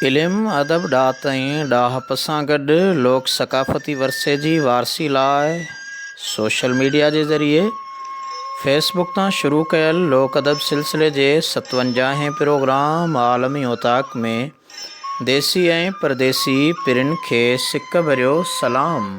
इल्मु अदब ॾात ऐं ॾाहप सां गॾु लोक सकाफ़ती वरसे जी वारसी लाइ सोशल मीडिया जे ज़रिए फेसबुक तां शुरू कयल लोक अदब सिलसिले जे 57हें प्रोग्राम आलमी ओताक में देसी ऐं परदेसी पिरिन खे सिक भरियो सलाम।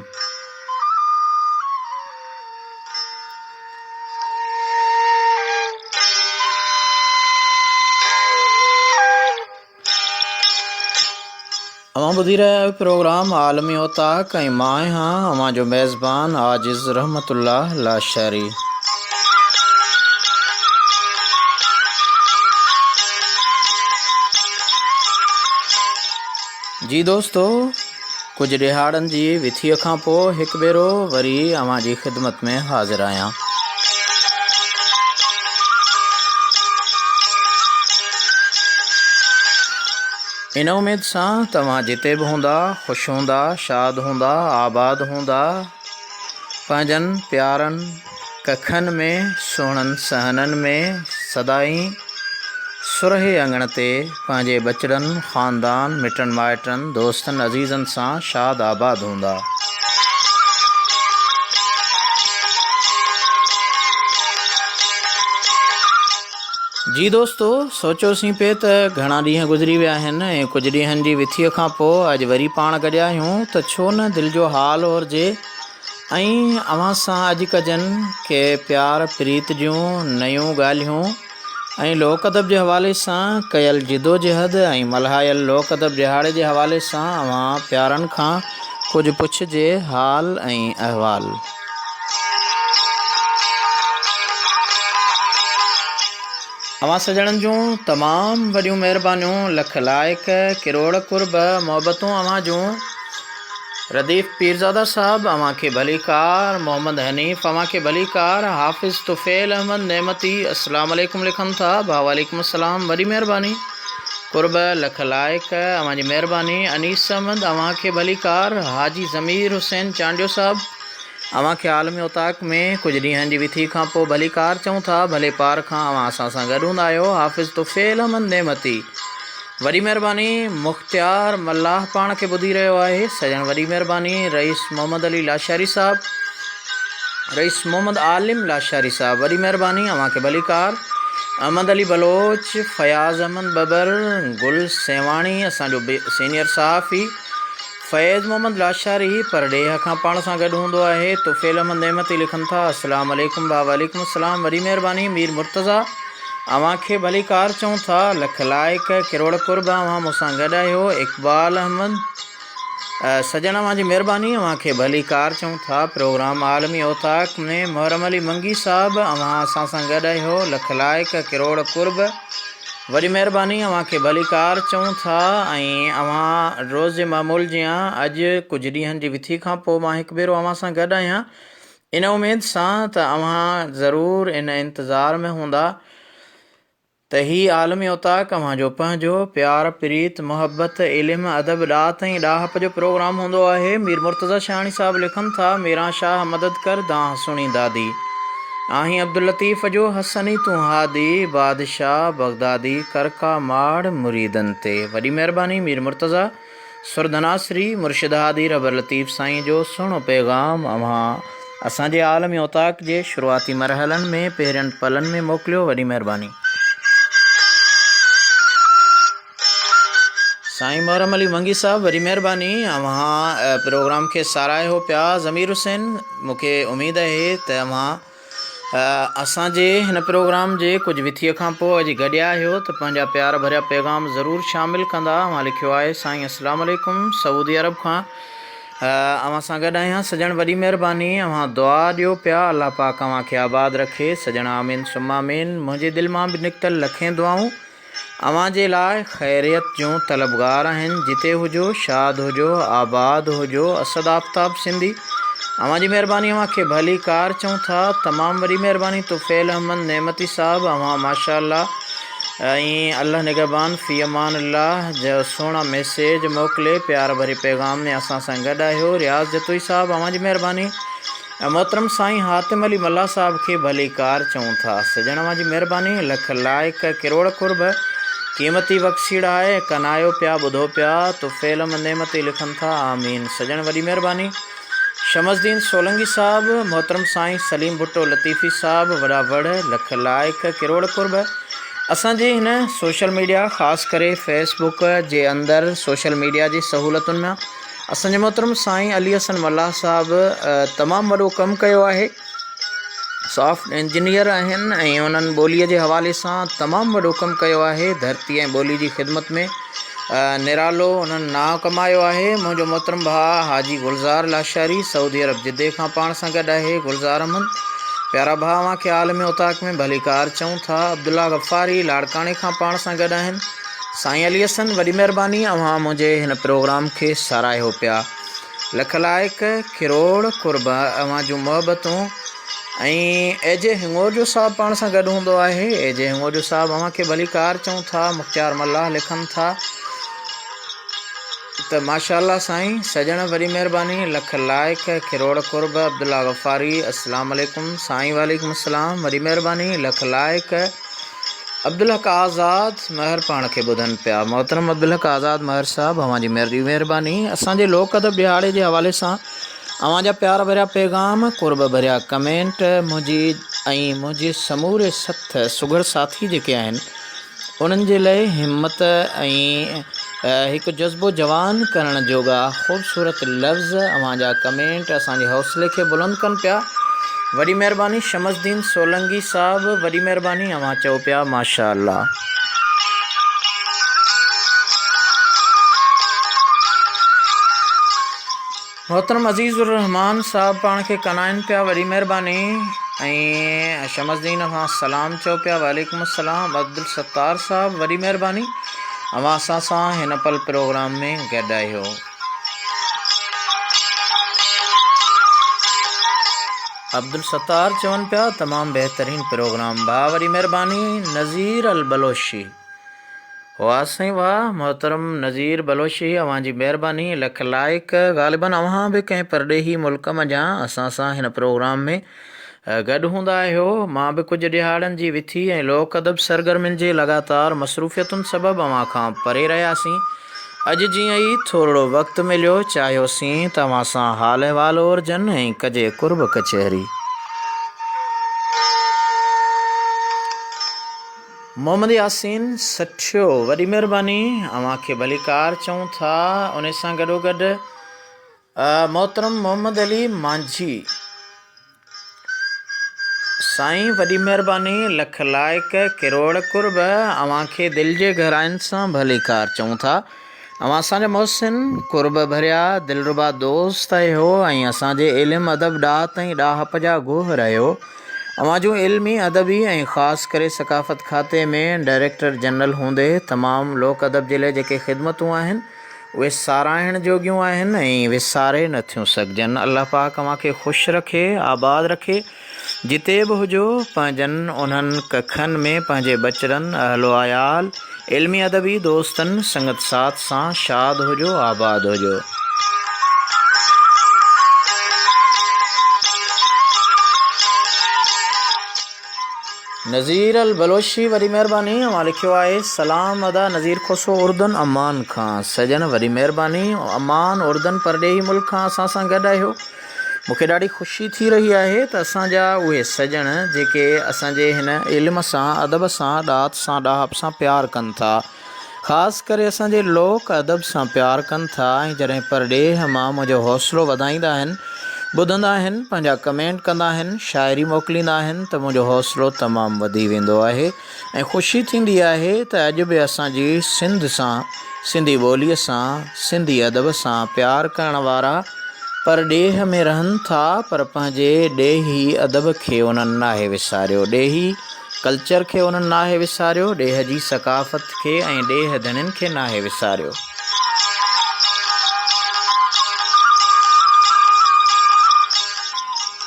अवां ॿुधी रहिया आहियो प्रोग्राम आलमी ओताक ऐं मां आहियां अवां जो मेज़बान आजिज़ रहमतुल्लाह लाशारी। जी दोस्तो, कुछ ॾिहाड़नि जी विथीअ खां पोइ हिकु भेरो वरी अवां जी ख़िदमत में हाज़िर आहियां। इन उमेद सां तव्हां जिते बि हूंदा ख़ुशि हूंदा, शाद हूंदा, आबाद हूंदा, पंहिंजनि प्यारनि कखनि में सुहिणनि सहननि में सदाई सुरहे अंगण ते पंहिंजे बचड़नि ख़ानदान मिटनि माइटनि दोस्तनि अज़ीज़नि सां शाद आबाद हूंदा। जी दोस्तो, सोचियोसीं पिए त घणा ॾींहं गुज़री विया आहिनि ऐं कुझु ॾींहंनि जी विथीअ खां पोइ अॼु वरी पाण गॾिया आहियूं त छो न दिलि जो हाल ओरिजे ऐं अवां सां अॼु कजनि के प्यार प्रीत जूं नयूं ॻाल्हियूं ऐं लोक अदब जे हवाले सां कयल जिदोजहद ऐं मल्हायल लोक अदब ॾिहाड़े जे हवाले सां अवां प्यारनि खां कुझु पुछिजे हाल ऐं अहवाल। अवां सजणनि जूं तमामु वॾियूं महिरबानियूं, लख लाइक, किरोड़ कुर्ब, मोहबतूं अवां जूं। रदीफ़ पीरज़ादा साहब अवां खे भलीकार, मोहम्मद हनीफ़ अवां खे भलीकार, हाफ़िज़ तुफ़ैल अहमद नेमती अस्सलाम वालेकुम लिखनि था। भाउ वालेकुम अस्सलाम, वॾी महिरबानी। कुर्ब लख लाइक, अवां जी महिरबानी। अनीस अहमद अवां खे भलीकार। हाजी ज़मीर हुसैन चांडियो साहब अवां खे आलमी ओताक में कुझु ॾींहंनि जी विथी खां पोइ भलीकार चऊं था, भले पार खां अवां असां सां गॾु हूंदा आहियो। हाफ़िज़ तुफ़ैल अहमद नेमती, वॾी महिरबानी। मुख़्तियार मल्लाह पाण खे ॿुधी रहियो आहे, सजण वॾी महिरबानी। रईस मोहम्मद अली लाशारी साहब, रईस मोहम्मद आलिम लाशारी साहब, वॾी महिरबानी, अवां खे भलीकार। अहमद अली बलोच, फयाज़ अहमद बबर, गुल सेवाणी असांजो सीनियर सहाफ़ी। फैज़ मोहम्मद लाशारी पर ॾेह खां पाण सां गॾु हूंदो आहे। तुफ़ैल अहमद नेमती लिखनि था अस्सलाम वालेकुम। भाउ वालेकुम अस्सलाम, वॾी महिरबानी। मीर मुर्तज़ा अवां खे भलीकार चऊं था, लख लाइक, किरोड़ कुर्ब, अवां मूंसां गॾु आहियो। इक़बाल अहमद सजण अवां जी महिरबानी, अवां खे भलीकार चऊं था। प्रोग्राम आलमी ओताक में मुहर्रम अली मंगी साहब अवां असां सां गॾु आहियो। लख लाइक, किरोड़ कुर्ब, वॾी महिरबानी, अवां खे भलीकार चऊं था। ऐं अवां रोज़ जे मामूल जीअं अॼु कुझु ॾींहंनि जी विथी खां पोइ मां हिकु भेरो अवां सां गॾु आहियां, इन उमेद सां त अवां ज़रूरु इन इंतज़ार में हूंदा त हीउ आलमी ओताक अवां जो पंहिंजो प्यार प्रीत मुहबत इल्मु अदब ॾात ऐं ॾाहप जो प्रोग्राम हूंदो आहे। मीर मुर्तज़ा शाहणी साहब लिखनि था, मेरा शाह मदद कर दां सुणी दादी, आहीं अब्दुल लतीफ़ जो हसनी तूं हादी, बादशाह बगदादी करका माड़ मुरीदन ते, वॾी महिरबानी। मीर मुर्तज़ा सुरधनासरी मुर्शिद हादी रबर लतीफ़ साईं जो सुहिणो पैगाम अवां असांजे आलमी ओताक जे शुरूआती मरहलनि में पहिरियनि पलनि में मोकिलियो, वॾी महिरबानी। साईं मुहर्रम अली मंगी साहब, वॾी महिरबानी, अवां प्रोग्राम खे साराहियो पिया। ज़मीर हुसैन, मूंखे उमेद आहे त अवां असांजे हिन प्रोग्राम जे कुझु विथीअ खां पोइ अॼु गॾिया आहियो त पंहिंजा प्यार भरिया पैगाम ज़रूरु शामिलु कंदा। अवां लिखियो आहे, साईं अस्सलाम वालेकुम, सऊदी अरब खां अवां सां गॾु आहियां। सजण वॾी महिरबानी, अवां दुआ ॾियो पिया, अलाह पाक अवां खे आबाद रखे। सजण आमीन सुम्मा आमीन। मुंहिंजे दिलि मां बि निकितल लखें दुआऊं अवां जे लाइ ख़ैरियत जूं तलबगार आहिनि। जिते हुजो शाद हुजो आबाद हुजो। असद आफ्ताब सिंधी अवां जी महिरबानी, अवां खे भलीकार चऊं था। तमामु वॾी महिरबानी। तुफ़ैल अहमद नेमती साहब अवां माशाअल्लाह ऐं अल्लाह निगहबान फ़ी अमान अल्लाह जो सुहिणा मैसेज मोकिले प्यार भरे पैगाम में असां सां गॾु आहियो। रियाज़ जतोई साहब अवां जी महिरबानी। मोहतरम साईं हातिम अली मल्ला साहब खे भलीकार चऊं था। सजण अवां जी महिरबानी। लख लाइक, किरोड़ कुर्ब, कीमती बख़्शीड़ा आहे कनायो पिया ॿुधो पिया तो फ़ेलम नेमती लिखनि था आमीन। सजण वॾी महिरबानी। शमसदीन सोलंगी साहब, मोहतरम साईं सलीम भुट्टो लतीफ़ी साहब, वॾा वड़ लख लाइक किरोड़ कुर्ब। असांजे हिन सोशल मीडिया ख़ासि करे फेसबुक जे अंदरि सोशल मीडिया जी सहूलतुनि में असांजे मोहतरम साईं अली हसन मल्लाह साहब तमामु वॾो कमु कयो आहे। सॉफ्ट इंजीनियर आहिनि ऐं उन्हनि ॿोलीअ जे हवाले सां तमामु वॾो कमु कयो आहे। धरती ऐं ॿोली जी ख़िदमत में निरालो उन्हनि नाव कमायो आहे। मुंहिंजो मोहतरम भाउ हाजी गुलज़ार लाशारी सऊदी अरब जिद्दे खां पाण सां गॾु आहे। गुलज़ार अहमद प्यारा भाउ अव्हांखे आलम उताक में भलीकार चऊं था। अब्दुल्ला गफ़ारी लाड़काणे खां पाण सां गॾु आहिनि। साईं अली हसन वॾी महिरबानी, अव्हां मुंहिंजे हिन प्रोग्राम खे साराहियो पिया। लख लाइक किरोड़ कुर्ब अव्हां जूं मोहबतूं। ऐं एजे हिंगोजो साहब पाण सां गॾु हूंदो आहे। एजे हिंगोजो साहब अव्हांखे भलीकार चऊं था। मुख़्तियार मल्लाह लिखनि था त माशाअल्लाह साईं सजण वॾी महिरबानी। लख लाइक किरोड़ कुर्ब। अब्दुल्ला गफ़ारी अस्सलाम वालेकुम। साईं वालेकुम अस्सलाम वॾी महिरबानी। लख लाइक। अब्दुल हक आज़ाद महर पाण खे ॿुधनि पिया। मोहतरम अब्दुल हक आज़ाद महर साहब अव्हांजी महिरबानी। असांजे लोक अदब ॾियारे जे हवाले सां अव्हांजा प्यार भरिया पैगाम, कुर्ब भरिया कमेंट मुंहिंजे समूरे सथ सुगड़ साथी जेके आहिनि उन्हनि जे लाइ हिम्मत ऐं हिकु जज़्बो जवान करण जोगा ख़ूबसूरत लफ़्ज़ अव्हांजा कमेंट असांजे हौसले खे बुलंद कनि पिया। वॾी महिरबानी। शमसदीन सोलंगी साहब वॾी महिरबानी, अव्हां चओ पिया माशाअल्लाह। मोहतरम अज़ीज़ुर रहमान साहब पाण खे कनाइनि पिया वॾी महिरबानी। ऐं शमसदीन अव्हां सलाम चओ पिया वालेकुम अस्सलाम। अब्दुल सत्तार साहब वॾी महिरबानी, अव्हां असां सां हिन पल प्रोग्राम में गॾु आहियो। अब्दुल सत्तार चवनि पिया तमामु बहितरीनु प्रोग्राम भाउ वॾी महिरबानी। नज़ीर अल बलोशी, वाह साईं वाह। मोहतरम नज़ीर बलोशी अव्हांजी महिरबानी। लख लाइक। ग़ालिबन अव्हां बि कंहिं परॾेही मुल्क मञा असां सां हिन प्रोग्राम में गॾु हूंदा आहियो। मां बि कुझु ॾिहाड़नि जी विथी ऐं लोक अदब सरगर्मियुनि जे लगातार मसरूफ़ियतुनि सबबु अव्हां खां परे रहियासीं। अॼु जीअं ई थोरो वक़्तु मिलियो चाहियोसीं त अव्हां सां हाल अहिवाल ओरजनि ऐं कजे कुर्ब कचहरी। मोहम्मद यासीन सठियो वॾी महिरबानी, अव्हांखे भलीकार चऊं था। उन सां गॾोगॾु मोहतरम मोहम्मद अली मांझी साईं वॾी महिरबानी। लख लाइक किरोड़ कुर्ब अव्हांखे दिलि जे गहराइनि सां भलीकार चऊं था। अव्हां असांजा मोहसिन कुर्ब भरिया दिलरुबा दोस्त आहियो ऐं असांजे इल्मु अदब ॾाह ताईं ॾाहप जा गोहर आहियो। अव्हां जूं इल्मी अदबी ऐं ख़ासि करे सकाफ़त खाते में डायरेक्टर जनरल हूंदे तमामु लोक अदब जे लाइ जेके ख़िदमतूं आहिनि उहे साराइण जोगियूं आहिनि ऐं विसारे नथियूं सघिजनि। अल्लाह पाक अव्हांखे ख़ुशि रखे, आबाद रखे। जिते बि हुजो पंहिंजनि उन्हनि कखनि में पंहिंजे बचड़नि अहलो आयाल इल्मी अदबी दोस्तनि संगत साथ सां शाद हुजो, आबाद हुजो। नज़ीर अल बलोशी वॾी महिरबानी, अव्हां लिखियो आहे सलाम अदा नज़ीर खोसो उर्दन अमान खां। सजन वॾी महिरबानी। अमान उर्दन परॾेही मुल्क खां असां सां गॾु आहियो। मूंखे ॾाढी ख़ुशी थी रही आहे त असांजा उहे सजण जेके असांजे हिन इल्म सां अदब सां ॾात सां ॾाहप सां प्यारु कनि था, ख़ासि करे असांजे लोक अदब सां प्यारु कनि था ऐं जॾहिं परॾेह मां मुंहिंजो हौसलो वधाईंदा आहिनि, ॿुधंदा आहिनि, पंहिंजा कमेंट कंदा आहिनि, शाइरी मोकिलींदा आहिनि त मुंहिंजो हौसलो तमामु वधी वेंदो आहे ऐं ख़ुशी थींदी आहे त अॼु बि असांजी सिंध सां, सिंधी ॿोलीअ सां, सिंधी अदब सां प्यारु करण वारा परॾेह में रहनि था पर पंहिंजे ॾेही अदब खे उन्हनि नाहे विसारियो, ॾेही कल्चर खे उन्हनि नाहे विसारियो, ॾेह जी सकाफ़त खे ऐं ॾेह धनियुनि खे नाहे विसारियो।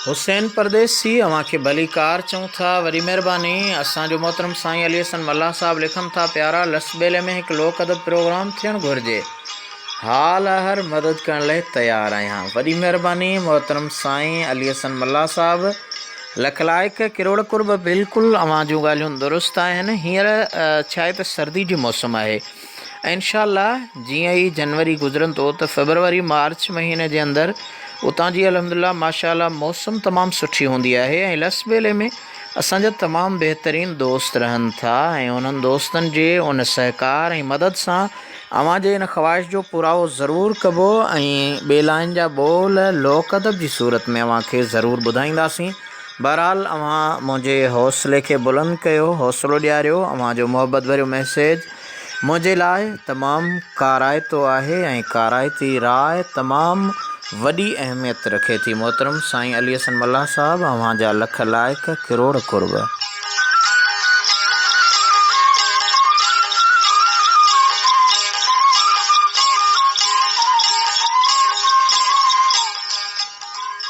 हुसैन परदेसी अव्हांखे भलीकार चऊं था, वॾी महिरबानी। असांजो मोहतरम साईं अली हसन मल्लाह साहब लिखनि था प्यारा लसबेले में हिकु लोक अदब प्रोग्राम थियणु घुरिजे, हाल हर मदद करण लाइ तयारु आहियां। वॾी महिरबानी मोहतरम साईं अली हसन मल्लाह साहब, लख लाइक किरोड़ कुर्ब बिल्कुलु अवां जूं ॻाल्हियूं दुरुस्त आहिनि। हींअर छा आहे त सर्दी जो मौसमु आहे ऐं इनशाअल्लाह जीअं ई जनवरी गुज़रंदो त फेबरवरी मार्च महीने जे अंदरि उतां जी अल्हम्दुलिल्लाह माशाअल्लाह मौसम तमामु सुठी हूंदी आहे ऐं लस ॿेले में असांजा तमामु बहितरीनु दोस्त रहनि था ऐं उन्हनि दोस्तनि जे उन सहकार ऐं मदद सां अवां जे इन ख़्वाहिश जो पुरावो ज़रूरु कबो ऐं ॿेलाइन जा ॿोल लोक अदब जी सूरत में अव्हांखे ज़रूरु ॿुधाईंदासीं। बहरहाल अव्हां मुंहिंजे हौसले खे बुलंद कयो, हौसलो ॾियारियो। अव्हांजो मोहबत भरियो मैसेज मुंहिंजे लाइ तमामु काराइतो आहे ऐं काराइती राय तमामु वॾी अहमियत रखे थी। मोहतरम साईं अली हसन मल्लाह साहब, अव्हांजा लख लाइक किरोड़ कुर्ब।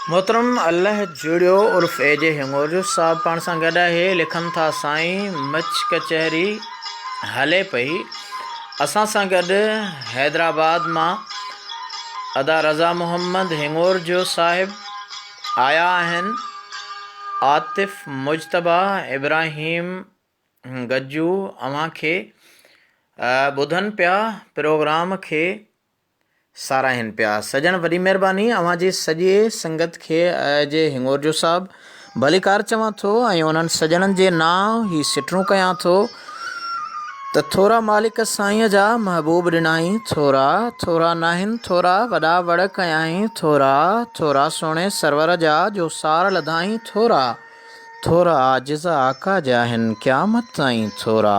मोहतरम अल्लाह जुड़ियो उर्फ एजे हिंगोर साहब पाण सां गॾु आहे। लिखनि था साईं मच कचहरी हले पई। असां सां गॾु हैदराबाद मां अदा रज़ा मोहम्मद हिंगोर जो साहिब आया आहिनि। आतिफ़ मुजतबा इब्राहिम गज्जू अव्हांखे ॿुधनि पिया, प्रोग्राम खे साराहिनि पिया। सजण वॾी महिरबानी। अव्हांजी सॼे संगत खे जे हिंगोर जो साहिबु भलीकार चवां थो ऐं उन्हनि सजणनि जे नाम ही सिटरूं कयां थो त थोरा मालिक साईंअ जा महबूब ॾिनाई, थोरा थोरा नाहिनि थोरा वॾा वड़ कयाई, थोरा थोरा सोणे सरवर जा जो सार लधाई, थोरा थोरा आजिज़ आका जा आहिनि क़यामत ताईं थोरा।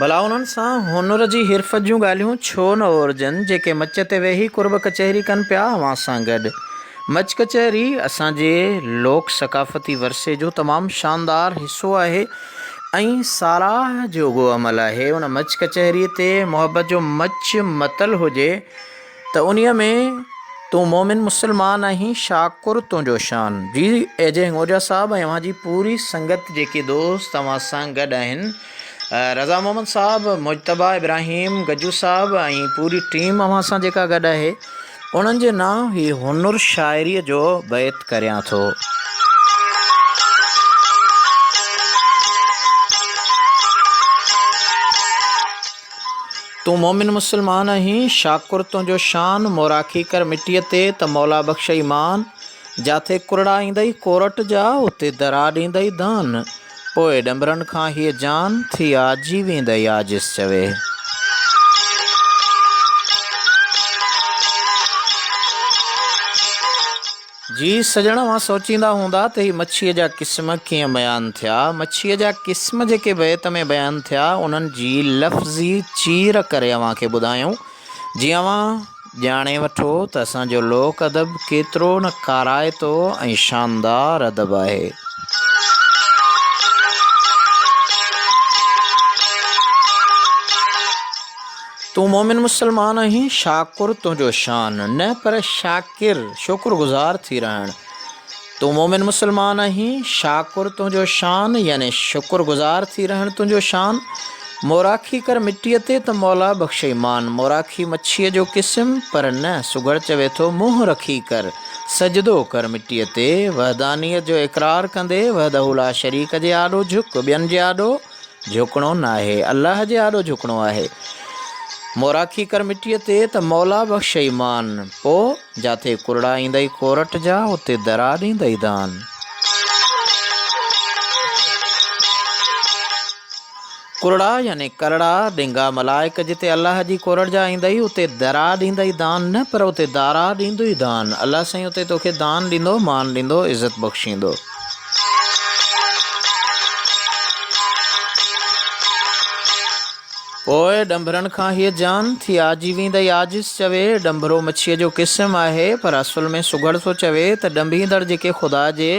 भला उन्हनि सां हुनुर जी हिरफ़त जूं ॻाल्हियूं छो न ओरजनि जेके मच ते वेही कुर्ब कचहरी कनि पिया अव्हां सां गॾु। मच कचहरी असांजे लोक सकाफ़ती वरसे जो तमामु शानदार हिसो आहे ऐं साराह जोॻो अमल आहे। उन मच कचहरीअ ते मोहबत जो मच मतल हुजे त उन्हीअ में तूं मोमिन मुस्लमान आहीं शाकुर तुंहिंजो शान। जी एजे हिंगोजा साहब ऐं अव्हांजी पूरी संगत जेके दोस्त अव्हां सां गॾु आहिनि, रज़ा मोहम्मद साहब, मुजतबा इब्राहिम गज्जू साहब ऐं पूरी टीम अव्हां सां जेका गॾु आहे, उन्हनि जे नाम ही हुनुर शाइरीअ जो बैत करियां थो। तूं मोमिन मुस्लमान आहीं शाकुर तुंहिंजो शान, मोराखी कर मिटीअ ते त मौला बख़्श ईमान, जाथे कुरड़ा ईंदई कोरट जा उते दरा ॾींदई दान, पोइ डंबरनि खां हीअ जान थी आजी वेंदई आजिज़ चवे। जी सजण मां सोचींदा हूंदा त ही मच्छीअ जा क़िस्म कीअं बयानु थिया। मच्छीअ जा क़िस्म जेके बैत में बयानु थिया उन्हनि जी लफ़्ज़ी चीर करे अव्हांखे ॿुधायूं। जीअं अव्हां ॼाणे वठो त असांजो लोक अदब केतिरो न काराइतो ऐं शानदार अदब आहे। तूं मोमिन मुस्लमान आहीं शाकुर तुंहिंजो शान, न पर शाकिर शुक्रगुज़ार थी रहण। तूं मोमिन मुस्लमान आहीं शाकुर तुंहिंजो शान यानी शुक्रगुज़ार थी रहण तुंहिंजो शान। मोराखी कर मिटीअ ते त मौला बख़्श ईमान, मोराखी मच्छीअ जो क़िस्म पर न सुगड़ चवे थो मुंहुं रखी कर सजदो कर मिटीअ ते, वहदानीअ जो इक़रार कंदे वहदहु ला शरीक जे आॾो झुक, ॿियनि जे आॾो झुकणो न आहे, अल्लाह जे आॾो झुकणो आहे। मोराखी कर मिटीअ ते त मौला बख़्श ईमान, पोइ जाथे कुरड़ा ईंदई कोरट जा उते दरा ॾींदई दान। कुरड़ा यानी करड़ा ॾिंगा मलाइक जिते अल्लाह जी कोरट जा ईंदई उते दरा ॾींदई दान, न पर उते दारा ॾींदुई दान। अल्लाह साईं उते तोखे दान ॾींदो, मान ॾींदो, इज़त बख़्शींदो। पोइ डंबरनि खां हीअ जान थी आजी वेंदई आजिज़ चवे। डंबरो मच्छीअ जो क़िस्म आहे पर असुल में सुगड़ थो चवे त डंबींदड़ जेके ख़ुदा जे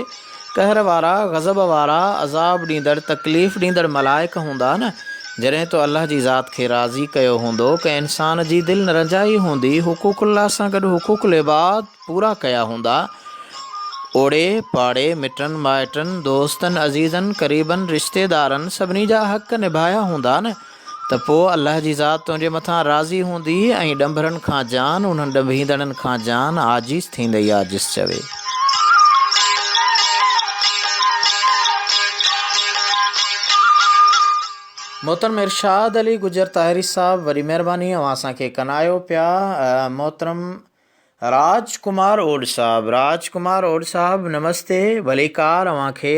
कहर वारा, गज़ब वारा, अज़ाब ॾींदड़, तकलीफ़ ॾींदड़ मलाइक हूंदा न, जॾहिं तो अल्लाह जी ज़ात खे राज़ी कयो हूंदो, कंहिं इंसान जी दिलि न रजाई हूंदी, हुकूकुल्लाह सां गॾु हुकूकुल इबाद पूरा कया हूंदा, ओड़े पाड़े मिटनि माइटनि दोस्तनि अज़ीज़नि क़रीबनि रिश्तेदारनि सभिनी जा हक़ निभाया हूंदा न, त पोइ अलाह जी ज़ात तुंहिंजे मथां राज़ी हूंदी ऐं ॾंभरनि खां जान, उन्हनि ॾंभींदड़नि खां जान आजिज़ थींदई आजिज़ चवे। मोहतरम इरशाद अली गुजर ताहिरी साहब, वरी महिरबानी, अवां असांखे कनायो पिया। मोहतरम राजकुमार ओड साहब, राजकुमार ओड साहब नमस्ते, भलीकार अव्हांखे,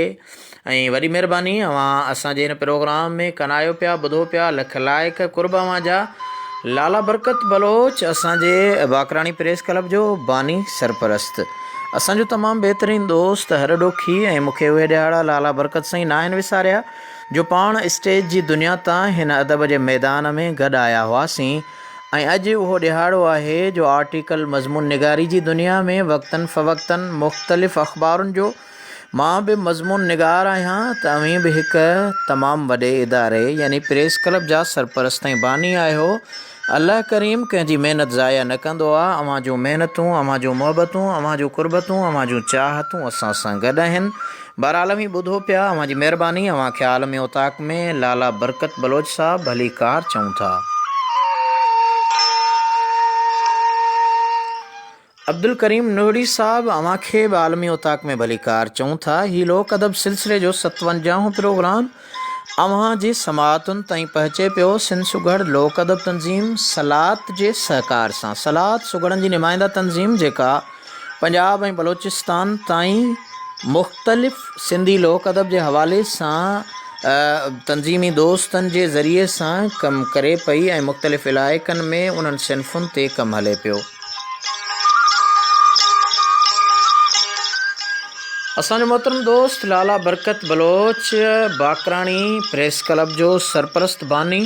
ऐं वरी महिरबानी अवां असांजे हिन प्रोग्राम में कनायो पिया, ॿुधो पिया, लख लाइक कुर्ब अवां जा। लाला बरकत बलोच असांजे बाकराणी प्रेस क्लब जो बानी सरपरस्त, असांजो तमामु बहितरीनु दोस्त हर ॾोखी, ऐं मूंखे उहे ॾियारा लाला बरकत साईं न आहिनि विसारिया जो पाण स्टेज जी दुनिया तां हिन अदब जे मैदान में गॾु आया हुआसीं। ऐं अॼु उहो ॾिहाड़ो आहे जो आर्टिकल मज़मून निगारी जी दुनिया में वक़्तनि फ़वक़्तनि मुख़्तलिफ़ अख़बारुनि जो, मां बि मज़मून निगार आहियां त अवीं बि हिकु तमामु वॾे इदारे यानी प्रेस क्लब जा सरपरस्त ऐं बानी आहियो। अल्लाह करीम कंहिंजी महिनत ज़ाया न कंदो आहे। अव्हां जूं महिनतूं, अव्हां जूं मोहबतूं, अव्हां जूं कुर्बतूं, अव्हां जूं चाहतूं असां सां गॾु आहिनि। बहरहाल ई ॿुधो पिया, अव्हां जी महिरबानी। अव्हां खे आलमी उताक में लाला बरकत बलोच साहब भली कार चऊं था। अब्दुल करीम नूरी साहब, अव्हां खे बि आलमी उताक में भली कार चऊं था। ही लोक अदब सिलसिले जो 57 प्रोग्राम अव्हां जी समाअतुनि ताईं पहुचे पियो। सिंध सुगढ़ लोक अदब तंज़ीम सलात जे सहकार सां, सलात सुगड़नि जी नुमाइंदा तंज़ीम जेका पंजाब ऐं बलोचिस्तान ताईं मुख़्तलिफ़ सिंधी लोक अदब जे हवाले सां तंज़ीमी दोस्तनि जे ज़रिए सां कमु करे पई ऐं मुख़्तलिफ़ इलाइक़नि में उन्हनि सिन्फ़ुनि ते कमु हले पियो। असांजो मोहतरम दोस्त लाला बरकत बलोच बाकराणी प्रेस क्लब जो सरपरस्त बानी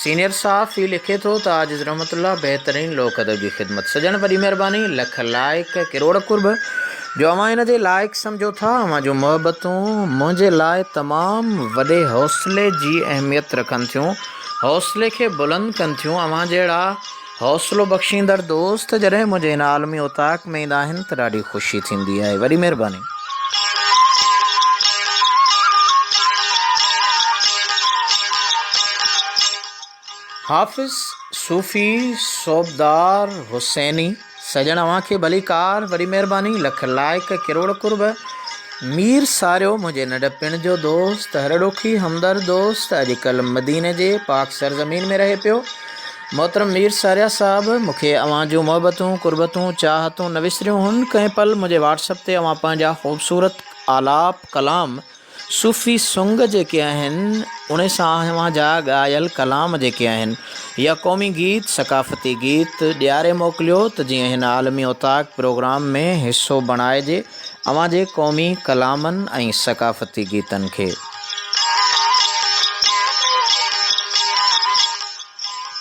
सीनियर साहब ही लिखे थो त आजिज़ रहमतुल्लाह बहितरीन लोक अदब जी ख़िदमत सजण वॾी महिरबानी, लख लाइक किरोड़ कुर्ब जो अव्हां हिन जे लाइक़ु सम्झो था। अव्हां जूं मोहबतूं मुंहिंजे लाइ तमामु वॾे हौसले जी अहमियत रखनि थियूं, हौसले खे बुलंद कनि थियूं। अव्हां जहिड़ा हौसलो बख़्शींदड़ दोस्त जॾहिं मुंहिंजे हिन आलमी उताक में ईंदा आहिनि त ॾाढी ख़ुशी थींदी आहे। वॾी महिरबानी। हाफ़िज़ सूफ़ी सोबदार हुसैनी सजण अव्हां खे भली कार, वरी महिरबानी, लख लाइक किरोड़ कुर्ब। मीर सारियो मुंहिंजे नंढपिण जो दोस्त, हर ॾोखी हमदर्द दोस्त, अॼुकल्ह मदीने जे पाक सरज़मीन में रहे पियो। मोहतरम मीर सारिया साहब, मूंखे अव्हां जूं मोहबतूं, कुर्बतूं, चाहतूं न विसरियूं हुन। कंहिं पल मुंहिंजे व्हाट्सअप ते अव्हां पंहिंजा ख़ूबसूरत आलाप कलाम सूफ़ी सुंग जेके आहिनि उन सां अव्हां जा ॻायल कलाम जेके आहिनि या क़ौमी गीत, सकाफ़ती गीत ॾियारे मोकिलियो त जीअं हिन आलमी उताक प्रोग्राम में हिसो बणाइजे अव्हां जे क़ौमी कलामनि ऐं सकाफ़ती गीतनि खे।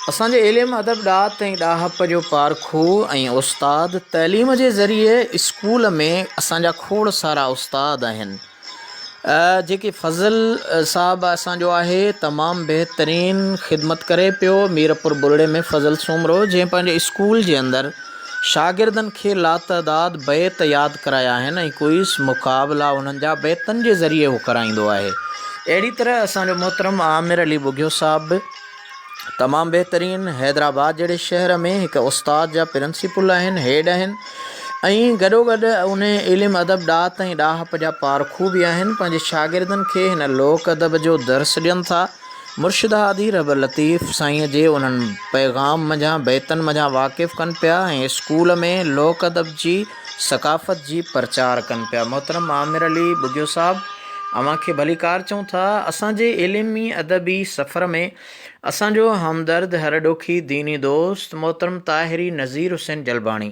असांजे इल्मु अदब ॾात ऐं ॾाहप जो पारखू ऐं उस्ताद तइलीम जे ज़रिए स्कूल में असांजा खोड़ सारा उस्ताद आहिनि। जेके फज़ल साहब असांजो आहे तमामु बहितरीनु ख़िदमत करे पियो मीरपुर बुरड़े में। फज़ल सूमरो जंहिं पंहिंजे स्कूल जे अंदरि शागिर्दनि खे लातदाद बैत यादि कराया आहिनि ऐं क्विज़ मुक़ाबला उन्हनि जा बैतनि जे ज़रिए हू कराईंदो आहे। अहिड़ी तरह असांजो मोहतरम आमिर अली बुघियो साहब तमामु बहितरीनु हैदराबाद जहिड़े शहर में हिकु उस्ताद जा प्रिंसिपल आहिनि, हेड आहिनि ऐं गॾोगॾु उन इल्मु अदब ॾात ऐं ॾाहप जा पारखू बि आहिनि। पंहिंजे शागिर्दनि खे हिन लोक अदब जो दर्स ॾियनि था। मुर्शिद हादी रब लतीफ़ साईं जे उन्हनि पैगाम मञा बैतनि मञा वाक़िफ़ कनि पिया ऐं स्कूल में लोक अदब जी सकाफ़त जी प्रचार कनि पिया। मोहतरम आमिर अली बुघियो साहब, अव्हां खे भली कार चऊं था। असांजे इल्मी अदबी सफ़र में असांजो हमदर्द हर ॾोखी दीनी दोस्त मोहतरम ताहिरी नज़ीर हुसैन जलबाणी,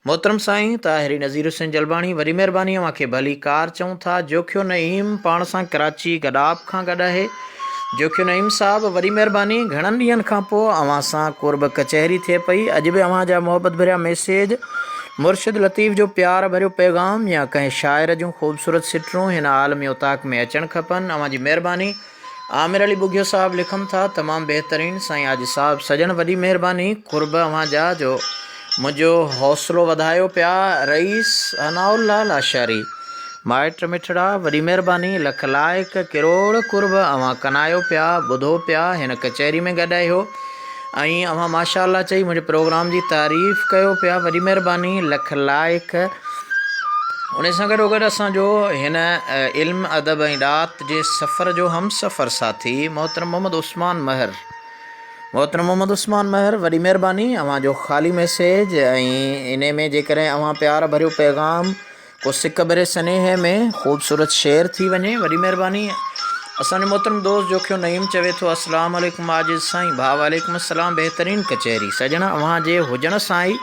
मोहतरम साईं ताहिरी नज़ीर हुसैन जलबाणी, वरी महिरबानी, अव्हां खे भली कार चऊं था। जोखियो नईम पाण सां कराची गडाप खां गॾु आहे। जोखियो नईम साहब वरी महिरबानी, घणनि ॾींहंनि खां पोइ अव्हां सां कुर्ब कचहरी थिए पई। अॼु बि अव्हां जा मोहबत भरिया मैसेज, मुर्शिद लतीफ़ जो प्यार भरियो पैगाम या कंहिं शाइर जूं ख़ूबसूरत सिटरूं हिन आलमी उताक में अचणु खपनि। अव्हां जी महिरबानी। आमिर अली बुघियो साहब लिखनि था तमामु बहितरीनु साईं आजिज़ साहब सजण वॾी महिरबानी, कुर्ब अव्हां जा जो मुंहिंजो हौसलो वधायो पिया। रईस अनाउल्ला लाशारी माइट मिठड़ा वॾी महिरबानी लख लाइक किरोड़ कुर्ब अवां कनायो पिया ॿुधो पिया हिन कचहरी में गॾायो ऐं अवां माशाअल्लाह चई मुंहिंजे प्रोग्राम जी तारीफ़ कयो पिया वॾी महिरबानी लख लाइक। उन सां गॾोगॾु असांजो हिन इल्म अदब ऐं ॾात जे सफ़र जो हम सफ़र साथी मोहतरम मोहम्मद उस्मान महर वॾी महिरबानी अवां जो ख़ाली मैसेज ऐं इन में जेकॾहिं अवां प्यार भरियो पैगाम को सिक भरे स्नेह में ख़ूबसूरत शेर थी वञे वॾी महिरबानी। असांजो मोहतरम दोस्त जोखियो नईम चवे थो अस्सलाम वालेकुम आजिज़ साईं भाउ वालेकुम अस्सलाम बहितरीनु कचहरी सजण अव्हां जे हुजण सां ई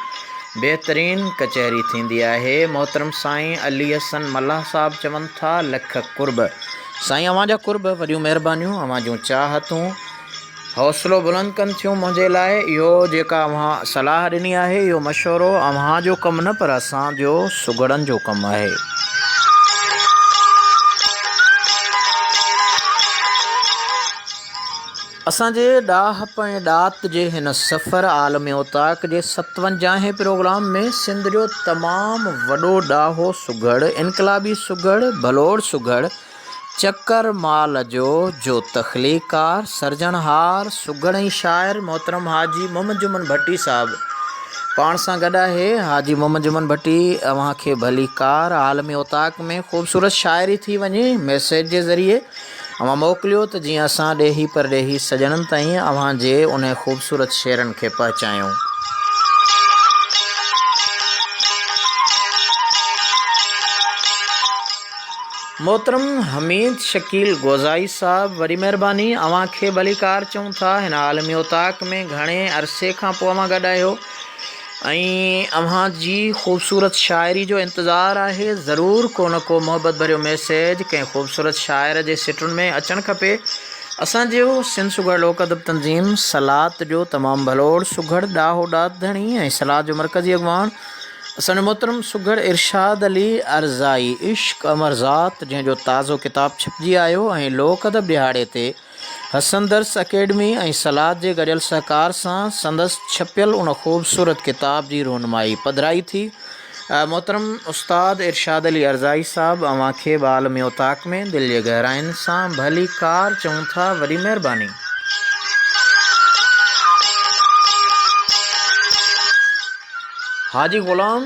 बहितरीनु कचहरी थींदी आहे। मोहतरम साईं अली हसन मल्लाह साहब चवनि था लख कुर्ब साईं अव्हां जा कुर्ब वॾियूं महिरबानियूं अव्हां जूं चाहतूं हौसलो बुलंद कनि थियूं मुंहिंजे लाइ। इहो जेका अव्हां सलाह ॾिनी आहे इहो मशवरो अव्हां जो कमु न पर असांजो सुगड़नि जो कमु आहे। असांजे ॾाहप ऐं ॾात जे हिन सफ़र आलम उताक जे 57 प्रोग्राम में सिंध जो तमामु वॾो ॾाहो सुघड़ इनकलाबी सुघड़ भलोड़ सुघड़ चकर माल जो तख़लीकार सर्जनहार सुघड़ ऐं शाइर मोहतरम हाजी मोहम्मद जुमन भट्टी साहब पाण सां गॾु आहे। हाजी मोहम्मद जुमन भट्टी अव्हां खे भली कार आलमी उताक में ख़ूबसूरत शाइरी थी वञे मैसेज जे ज़रिए अव्हां मोकिलियो त जीअं असां ॾेही परॾेही सॼणनि ताईं अव्हां जे उन ख़ूबसूरत शेरनि खे पहुचायूं। मोहतरम हमीद शकील गोज़ाई साहब वॾी महिरबानी अव्हां खे भली कार चऊं था हिन आलमी उताक में घणे अरसे खां पोइ अव्हां गॾु आहियो ऐं अव्हां जी ख़ूबसूरत शाइरी जो इंतज़ारु आहे। ज़रूरु को न को मोहबत भरियो मैसेज कंहिं ख़ूबसूरत शाइर जे सिटुनि में अचणु खपे। असांजो सिंध सुघड़ लोक अदब तंज़ीम सलात जो तमामु भलोड़ सुघड़ ॾाहो ॾाधणी ऐं सलात जो मरकज़ी अॻवान असांजो मोहतरम सुघड़ इरशाद अली अर्ज़ाई इश्क अमरज़ात जंहिंजो ताज़ो किताबु छपिजी आयो ऐं लोक अदब ॾिहाड़े ते हसन दर्स अकेडमी ऐं सलाद जे गॾियल सहकार सां संदसि छपियल उन ख़ूबसूरत किताब जी रहनुमाई पधराई थी। मोहतरम उस्ताद इरशाद अली अर्ज़ाई साहब अव्हां खे आलमी उताक में दिलि जे गहराइनि सां भली कार चऊं था वॾी महिरबानी। हाजी ग़ुलाम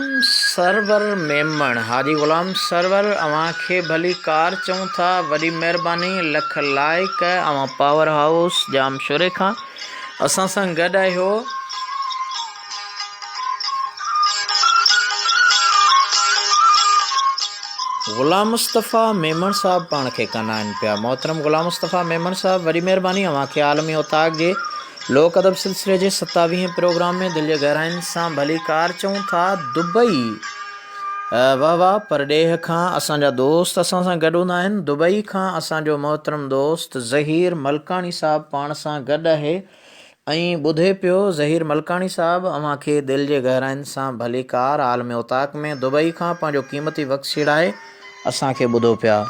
सरवर अव्हां खे भली कार चऊं था वॾी महिरबानी लख लाइक अव्हां पावर हाउस जाम शुरे खां असां सां गॾु आहियो। ग़ुलाम मुस्तफ़ा मेमण साहब पाण खे कंदा आहिनि पिया। मोहतरम ग़ुलाम मुस्तफ़ा मेमण साहब वॾी महिरबानी अव्हां खे आलमी उताक जे लोक अदब सिलसिले जे 27 प्रोग्राम में दिलि जे गहराइनि सां भली कार चऊं था दुबई वाह वाह परॾेह खां असांजा दोस्त असां सां गॾु हूंदा आहिनि। दुबई खां असांजो मोहतरम दोस्त ज़हीर मलकानी साहब पाण सां गॾु आहे ऐं ॿुधे पियो। ज़हीर मलकानी साहब अव्हां खे दिलि जे गहराइनि सां भली कार आलमी उताक में दुबई खां पंहिंजो क़ीमती वक़्तु छीड़ाए असां खे ॿुधो पिया।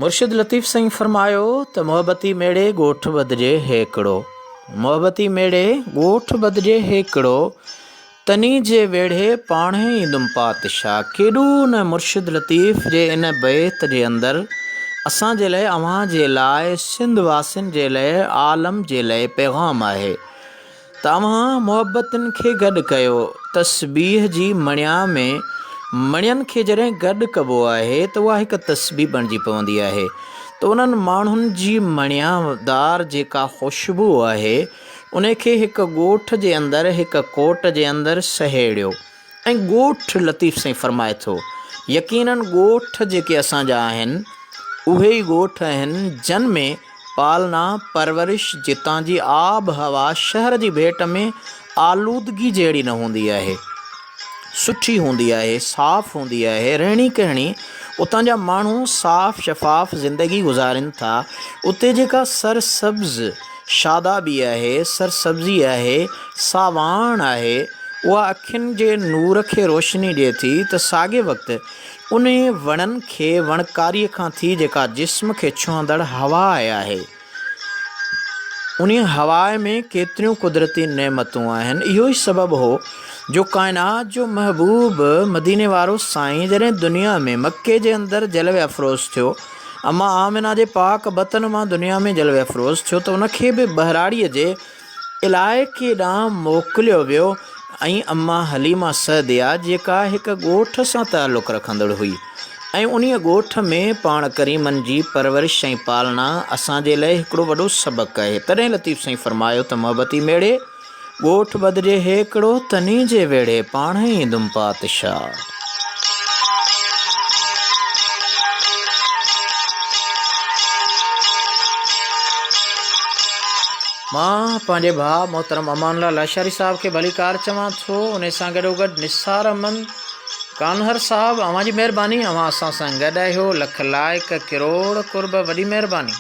मुर्शिद लतीफ़ साईं फरमायो त मोहबती मेड़े ॻोठ ॿधिजे हेकिड़ो मोहबती मेड़े ॻोठ ॿधिजे हेकिड़ो तनी जे वेढ़े पाणे ईंदुमि पातशाह। केॾो न मुर्शिद लतीफ़ जे इन बैत जे अंदरि असां जे लाइ अव्हां जे लाइ सिंध वासियुनि जे लाइ आलम जे लाइ पैगाम आहे त अव्हां मोहबतुनि खे गॾु कयो। तस्बीह जी मणिया में मणियनि खे जॾहिं गॾु कबो आहे त उहा हिकु तस्बीह बणिजी पवंदी आहे। त उन्हनि माण्हुनि जी मणियादार जेका ख़ुशबू आहे उन खे हिकु ॻोठ जे अंदरि हिकु कोट जे अंदरि सहेड़ियो ऐं ॻोठ लतीफ़ साईं फरमाए थो यकीननि ॻोठ जेके असांजा आहिनि उहे ई ॻोठ आहिनि जिन में पालना परवरिश जितां जी आब हवा शहर जी भेट में आलूदगी जहिड़ी न हूंदी आहे, सुठी हूंदी आहे, साफ़ हूंदी आहे। रहणी कहणी उतां जा माण्हू साफ़ शफ़ाफ़ ज़िंदगी गुज़ारनि था। उते जेका सरसब्ज़ शादाबी आहे, सरसब्ज़ी आहे, सावाण आहे, उहा अखियुनि जे नूर खे रोशनी ॾिए थी त साॻे वक़्तु उन वणनि खे वणकारीअ खां थी जेका जिस्म खे छुहंदड़ हवा आहे। उन हवा में केतिरियूं कुदरती नेमतूं आहिनि। इहो ई सबबु हो जो काइनात जो महबूब मदीने वारो साईं जॾहिं दुनिया में मके जे अंदरि जलवे अफ़रोज़ थियो, अम्मा आमिना जे पाक बतन मां दुनिया में जलवे अफ़रोज़ थियो, त उनखे बि बहराड़ीअ जे इलाइक़े ॾांहुं मोकिलियो वियो ऐं अम्मा हलीमा सअदिया जेका हिकु ॻोठ सां तालुक़ु रखंदड़ हुई ऐं उन ॻोठ में पाण करीमनि जी परवरिश ऐं पालना असांजे लाइ हिकिड़ो वॾो सबक़ु आहे। तॾहिं लतीफ़ साईं फरमायो त मोहबती मेड़े ॻोठ बदिजे हिकिड़ो तनी जे वेड़े पाण ई दुम पातशाह। मां पंहिंजे भाउ मोहतरम अमानुल्लाह लाशारी साहब खे भलीकार चवां थो, उन सां गॾोगॾु निसार अमन कानहर साहब, अव्हां जी महिरबानी, अव्हां असां सां गॾु आहियो। लख लाइक किरोड़ कुर्ब, वॾी महिरबानी।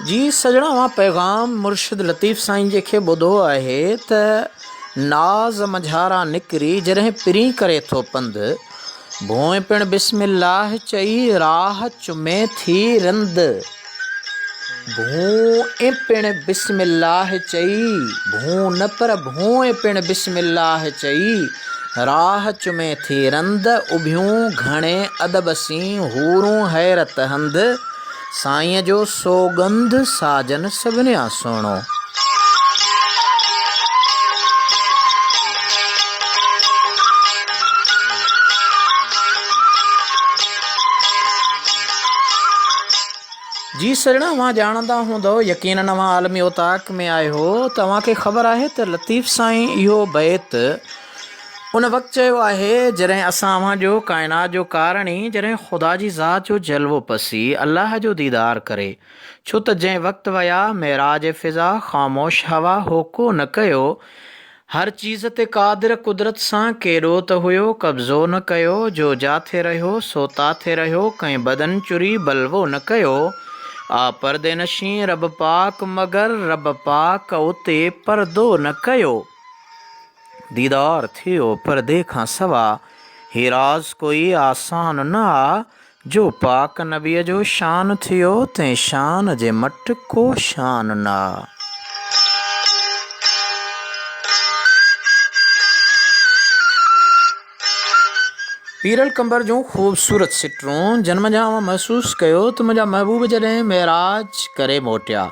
जी सजणा, मां पैगाम मुर्शिद लतीफ़ साईं जेके ॿुधो आहे त नाज़ मझारा निकिरी जॾहिं पिरी करे थो पंधु, भोए पिण बिस्मिल्लाह चई राह चुमे थी रंद। भोए पिण बिस्मिल्लाह चई, भू न पर भोए पिण बिस्मिल्लाह चई राह चुमे थी रंद। उभियूं घणे अदब सी हूरूं हैरत हंद, साईं जो सोगंध साजन सभिनिया सुहिणो। जी सजणा, मां ॼाणंदा हूंदव, यकीनन अव्हां आलमी उताक में आहियो, तव्हांखे ख़बर आहे त लतीफ़ साईं इहो बैत उन वक़्तु चयो आहे जॾहिं असां अव्हां जो काइनात जो कारण ई जॾहिं ख़ुदा जी ज़ात जो जलवो पसी अल्लाह जो दीदार करे, छो त जंहिं वक़्तु विया मेराज फ़िज़ा ख़ामोश हवा होको न कयो, हर चीज़ ते क़ादिर कुदरत सां केॾो त हुयो कब्ज़ो न कयो, जो जाथे रहियो सो ताथे रहियो, कंहिं बदन चुरी बलवो न कयो, आ परदे नशीं रब पाक मगर रब पाक उते परदो न कयो। दीदार थियो परदे खां सवा, ही राज़ कोई आसान न आ, जो पाक नबीअ जो शान थियो तंहिं शान जे मट को शान न आ। पीरल कंबर जूं ख़ूबसूरत सिटरूं जन्म जा महसूस कयो त मुंहिंजा महबूब जॾहिं मेराज करे मोटिया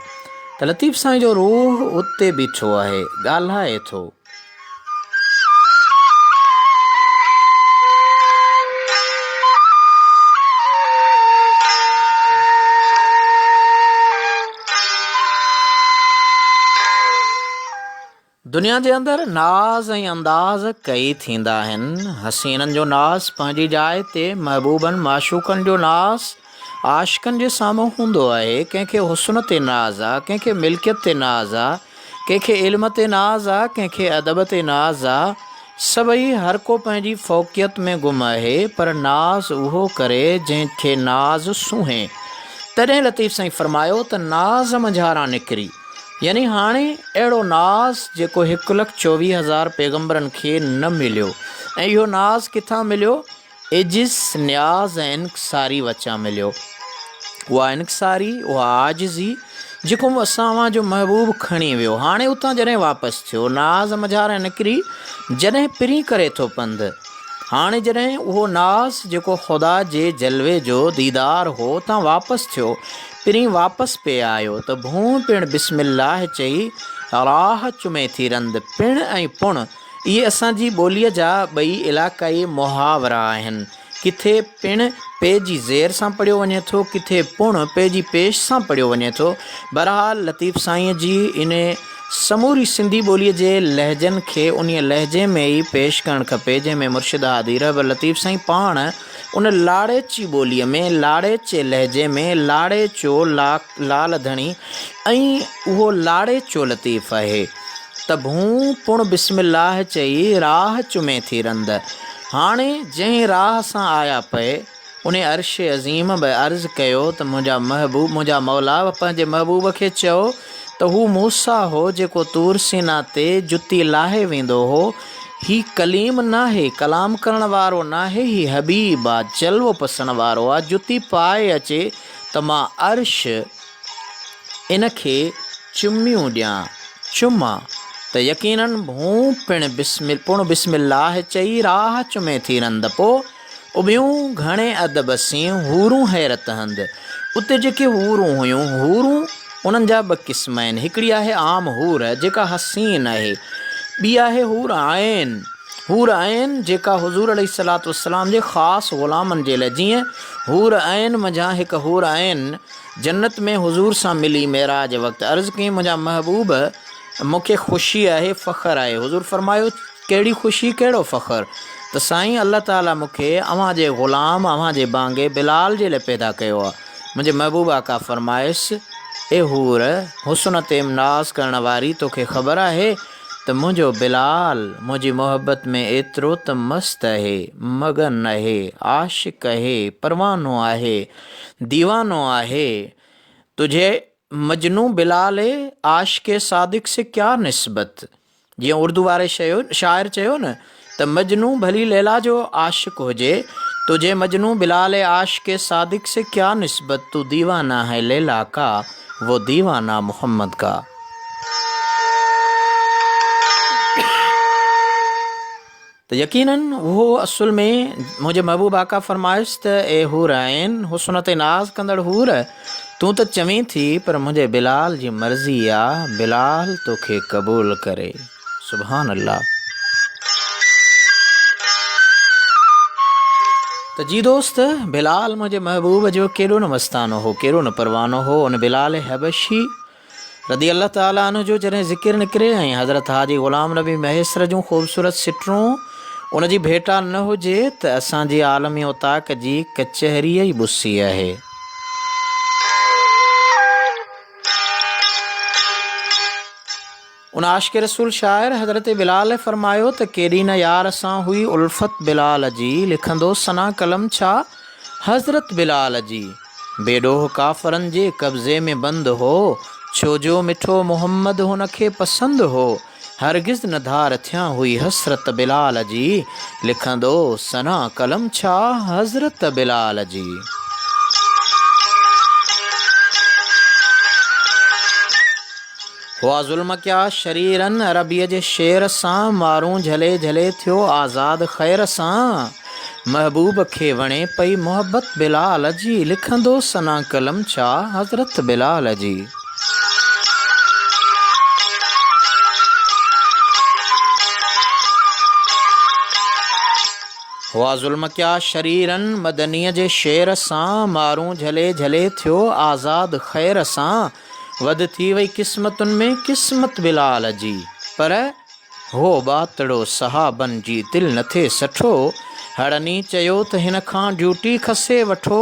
त लतीफ़ साईं जो रूह उते बीठो आहे, ॻाल्हाए थो। दुनिया जे अंदरि नाज़ ऐं अंदाज़ कई थींदा आहिनि। हसीननि जो नाज़ पंहिंजी जाइ ते, महबूबनि माशूकनि जो नाज़ आशिकनि जे साम्हूं हूंदो आहे। कंहिंखे हुस्न ते नाज़ आहे, कंहिंखे मिल्कियत ते नाज़ आहे, कंहिंखे इल्म ते नाज़ आहे, कंहिंखे अदब ते नाज़ आहे। सभई हर को पंहिंजी फ़ौक़ियत में गुम आहे, पर नाज़ उहो करे जंहिंखे नाज़ सूंहे। तॾहिं लतीफ़ साईं फरमायो त नाज़ मझारा निकिरी, यानी हाणे अहिड़ो नाज़ जेको 1,24,000 पैगम्बरनि खे न मिलियो। ऐं इहो नाज़ किथां मिलियो? एजिस न्याज़ ऐं इनकसारी वचा मिलियो। उहा इनकसारी, उहा आजिज़ी जेको असां जो महबूब खणी वियो, हाणे उतां जॾहिं वापसि थियो, नाज़ मझारा निकिरी जॾहिं पिरी करे थो पंधु, हाणे जॾहिं उहो नाज़ जेको ख़ुदा जे जलवे जो दीदार हो उतां वापसि थियो, पिरी वापसि पे आयो, त भूं पिण बिस्मिल्लाह चई राह चुमे थी रंद। पिण ऐं पुण इहे असांजी ॿोलीअ जा ॿई इलाक़ाई मुहावरा आहिनि। किथे पिण पे जी ज़ेर सां पढ़ियो वञे थो, किथे पुण पे जी पेश सां पढ़ियो वञे थो। बहरहाल लतीफ़ साईं जी इन समूरी सिंधी ॿोलीअ जे लहजनि खे उन लहजे में ई पेश करणु खपे, जंहिंमें मुर्शिद हादी रहब लतीफ़ साईं पाण उन लाड़ेची ॿोलीअ में, लाड़ेचे लहजे में लाड़े चो लाल धणी ऐं उहो लाड़े चो लतीफ़ आहे त भूं पुण बिस्मिल्लाह चई राह चुमे थी रंद। हाणे जंहिं राह सां आया पए उन अर्श अज़ीम बि अर्ज़ु कयो त मुंहिंजा मौला पंहिंजे महबूब खे चयो त हू मूसा हो जेको तूर सीना ते जुती लाहे वेंदो हो। ही कलीम नाहे, कलाम करण वारो नाहे, ही हबीब आहे, जलवो पसण वारो आहे। जुती पाए अचे त मां अर्श इन खे चुमियूं ॾियां, चुमा त यकीनन हूं पिणु बिस्मिल्लाह चई राह चुमे थी रंद। पोइ उबियूं घणे अदब सी हूरूं हैरत हंद। उते जेके हूरूं हुयूं, हूरूं उन्हनि जा ॿ क़िस्म आहिनि। हिकिड़ी आहे आम हूर जेका हसीन आहे, ॿी आहे हूर आइन। हूर आइन जेका हुज़ूर अलैहिस्सलातु वस्सलाम जे ख़ासि ग़ुलामनि जे लाइ, जीअं हूर आइन मंझां हिकु हूर आइन जन्नत में हुज़ूर सां मिली मेराज वक़्तु। अर्ज़ु कई मुंहिंजा महबूब मूंखे ख़ुशी आहे, फ़ख़्रु आहे। हुज़ूर फरमायो कहिड़ी ख़ुशी, कहिड़ो फ़ख़्रु? त साईं अल्लाह ताला मूंखे अव्हां जे ग़ुलाम, अव्हां जे बांगे बिलाल जे लाइ पैदा कयो आहे। मुंहिंजे महबूब आका फरमाइसि, ए हूर हुस्न ते इम्नाज़ करण वारी, तोखे ख़बर आहे त मुंहिंजो बिलाल मुंहिंजी मोहबत में एतिरो त मस्तु आहे, मगन आहे, आशिक़ आहे, परवानो आहे, दीवानो आहे। तुझे मजनू बिलाल आशिक़ सादिक से क्या निस्बत। जीअं उर्दू वारे शाइर चयो न त मजनू भली लैला जो आशिक़ हुजे, तुझे मजनू बिलाल आशिक़ सादिक से क्या निस्बत। तू दीवाना है लैला का, वो दीवाना मोहम्मद का। त यकीनन उहो असुल में मुंहिंजे महबूब आका फरमाइश त ए हूर आइन, हुस्न ते नाज़ कंदड़ हूर, तूं त चवीं थी पर मुंहिंजे बिलाल जी मर्ज़ी आहे, बिलाल तोखे क़बूल करे। सुभान अल्लाह। त जी दोस्त, बिलाल मुंहिंजे महबूब जो केॾो न मस्तानो हो, केॾो न परवानो हो। उन बिलाल हबशी रदी अल्लाह ताला अन्हु जो जॾहिं ज़िक्र निकिरे ऐं हज़रत हाजी ग़ुलाम नबी महेसर जूं ख़ूबसूरत सिटरूं उन जी भेटा न हुजे त असांजी आलमी उताक जी कचहरी ई बुसी आहे। उन आशिक़ रसूल शाइर हज़रत बिलाल फरमायो त केॾी न यार सां हुई उल्फत बिलाल जी, लिखंदो सना कलम छा हज़रत बिलाल जी। बेडोह काफ़रनि जे कब्ज़े में बंदि हो, छो जो मिठो मोहम्मद हुन खे पसंदि हो। हरगिज़ न धार थियां हुई हसरत बिलाल जी, लिखंदो सना कलम छा हज़रत बिलाल जी। हुआ ज़ुल्म क्या शरीरन अरबीअ जे शेर सां, मारूं झले झले थियो आज़ाद ख़ैर सां। महबूब खे वणे पई मोहब्बत बिलाल जी, लिखंदो सना कलम छा हज़रत बिलाल जी। हुआ ज़ुल्म क्या शरीरन मदनीअ जे शेर सां, मारूं झले झले थियो आज़ाद ख़ैर सां। वध थी वई क़िस्मतुनि में क़िस्मत बिलाल जी, पर हो बातड़ो सहाबन जी दिल न थे सठो। हड़नी चयो त हिन खां ड्यूटी खसे वठो,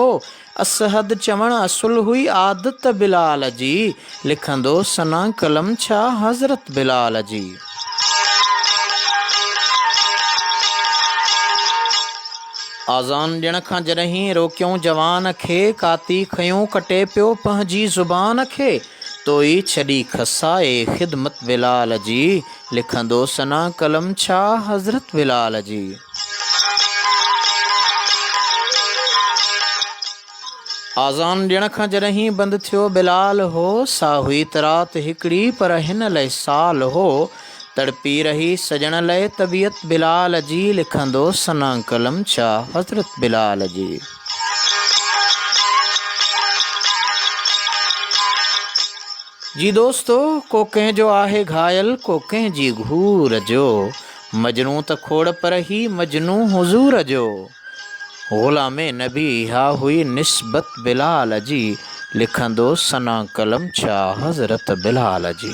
असहद चवण असुल हुई आदत बिलाल जी, लिखंदो सना कलम छा हज़रत बिलाल जी। आज़ान ॾियण खां जॾहिं रोकियऊं जवान खे, काती खयूं कटे पियो पंहिंजी ज़ुबान खे। तोई छॾी खसाए ख़िदमत बिलाल जी, लिखंदो सना कलम छा हज़रत बिलाल जी। आज़ान ॾियण खां जॾहिं बंदि थियो बिलाल हो, सा हुई तरात हिकिड़ी पर हिन लाइ साल हो। तड़पी रही सजण लाइ तबियत बिलाल जी, लिखंदो सना कलम छा हज़रत बिलाल जी। जी दोस्तो, को कंहिंजो आहे घायल, को कंहिंजी घूर जो, मजनू त खोड़ पर ही मजनू हुज़ूर जो। ग़ुलामे नबी हा हुई निस्बत बिलाल जी, लिखंदो सना कलम छा हज़रत बिलाल जी।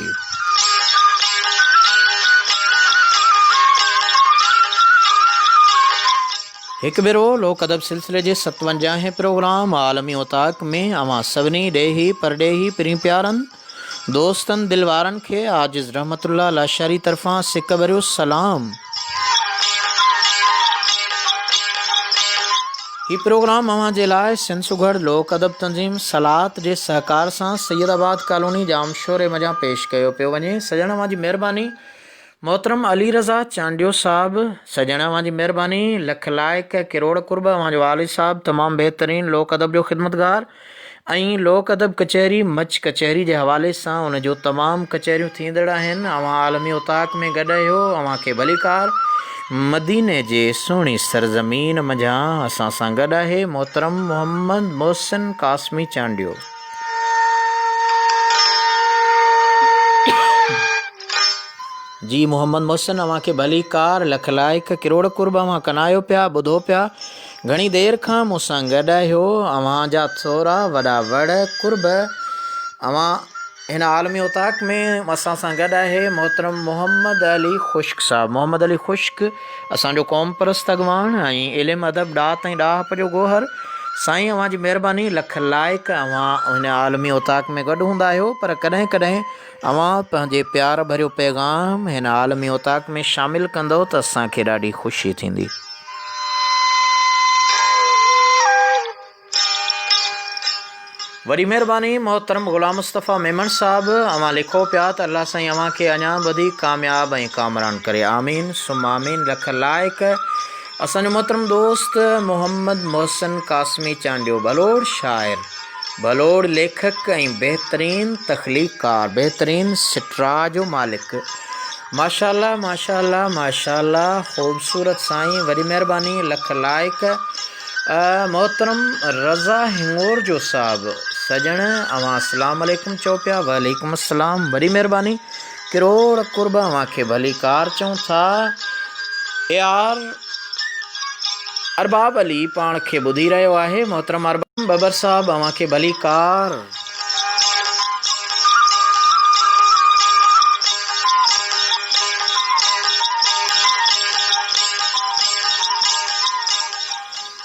हिकु भेरो लोक अदब सिलसिले जे 57 प्रोग्राम आलमी उताक में अवां सभिनी ॾेही परॾेही पिरी प्यारनि दोस्तनि दिलवारनि खे आजिज़ रहमतुल्लाह लाशारी तरफ़ां सिक भरियो सलाम। ही प्रोग्राम अवां जे लाइ सिंध सुघड़ लोक अदब तंज़ीम सलात जे सहकार सां सैयदाबाद कॉलोनी जाम शोरे मज़ा पेश कयो पियो वञे। सजण अवां जी महिरबानी मोहतरम अली रज़ा चांडियो साहब। सजण अवां जी महिरबानी लख लाइक किरोड़ कुर्ब। अवां जो वालिद साहब तमामु बहितरीन लोक अदब जो ख़िदमतगार ऐं लोक अदब कचहरी मच कचहरी जे हवाले सां उनजो तमामु कचहरियूं थींदड़ आहिनि। अवां आलमी उताक में गॾु आहियो। अवां खे भलीकार मदीने जे सुहिणी सरज़मीन मझां असां सां गॾु आहे मोहतरम मोहम्मद मोहसिन कासमी चांडियो। जी मोहम्मद मोहसिन अवां खे भली कार लख लाइक किरोड़ कुर्ब। अवां कनायो पिया ॿुधो पिया घणी देरि खां मूंसां गॾु आहियो। अवां जा थोरा वॾा वड़ कुर्ब। अवां हिन आलमी उताक में असां सां गॾु आहे मोहतरम मोहम्मद अली ख़ुश्क साहब। मोहम्मद अली ख़ुश्क असांजो क़ौम परस्त अॻवान ऐं इल्मु अदब ॾात ऐं ॾाहप जो गोहर। साईं अवां जी महिरबानी लख लाइक। अवां हिन आलमी उताक में गॾु हूंदा आहियो पर कॾहिं कॾहिं अवां पंहिंजे प्यार भरियो पैगाम हिन आलमी उताक में शामिलु कंदो त असांखे ॾाढी ख़ुशी थींदी। वरी महिरबानी मोहतरम ग़ुलाम मुस्तफ़ा मेमन साहब। अवां लिखो पिया त अल्लाह साईं अवां खे अञा वधीक कामयाब ऐं कामरान करे। आमीन सुम आमीन लख लाइक। असांजो मोहतरम दोस्त मोहम्मद मोहसिन कासमी चांडियो बलोड़ शाइर बलोड़ लेखक ऐं बहितरीन तख़लीक़कार बहितरीन सिट्रा जो मालिक। माशाअल्लाह माशाअल्लाह माशाअल्लाह ख़ूबसूरत साईं। वरी महिरबानी लख लाइक। मोहतरम रज़ा हिंगोर जो साहब। सजण अवां अस्सलाम वालेकुम चओ पिया। वालेकुम अस्सलाम। वरी महिरबानी किरोड़ कुर्ब। अवां खे भली कार चऊं था। यार अरबाब अली पाण खे ॿुधी रहियो आहे। मोहतरम अरबाब बबर साहब अवां खे भली कार।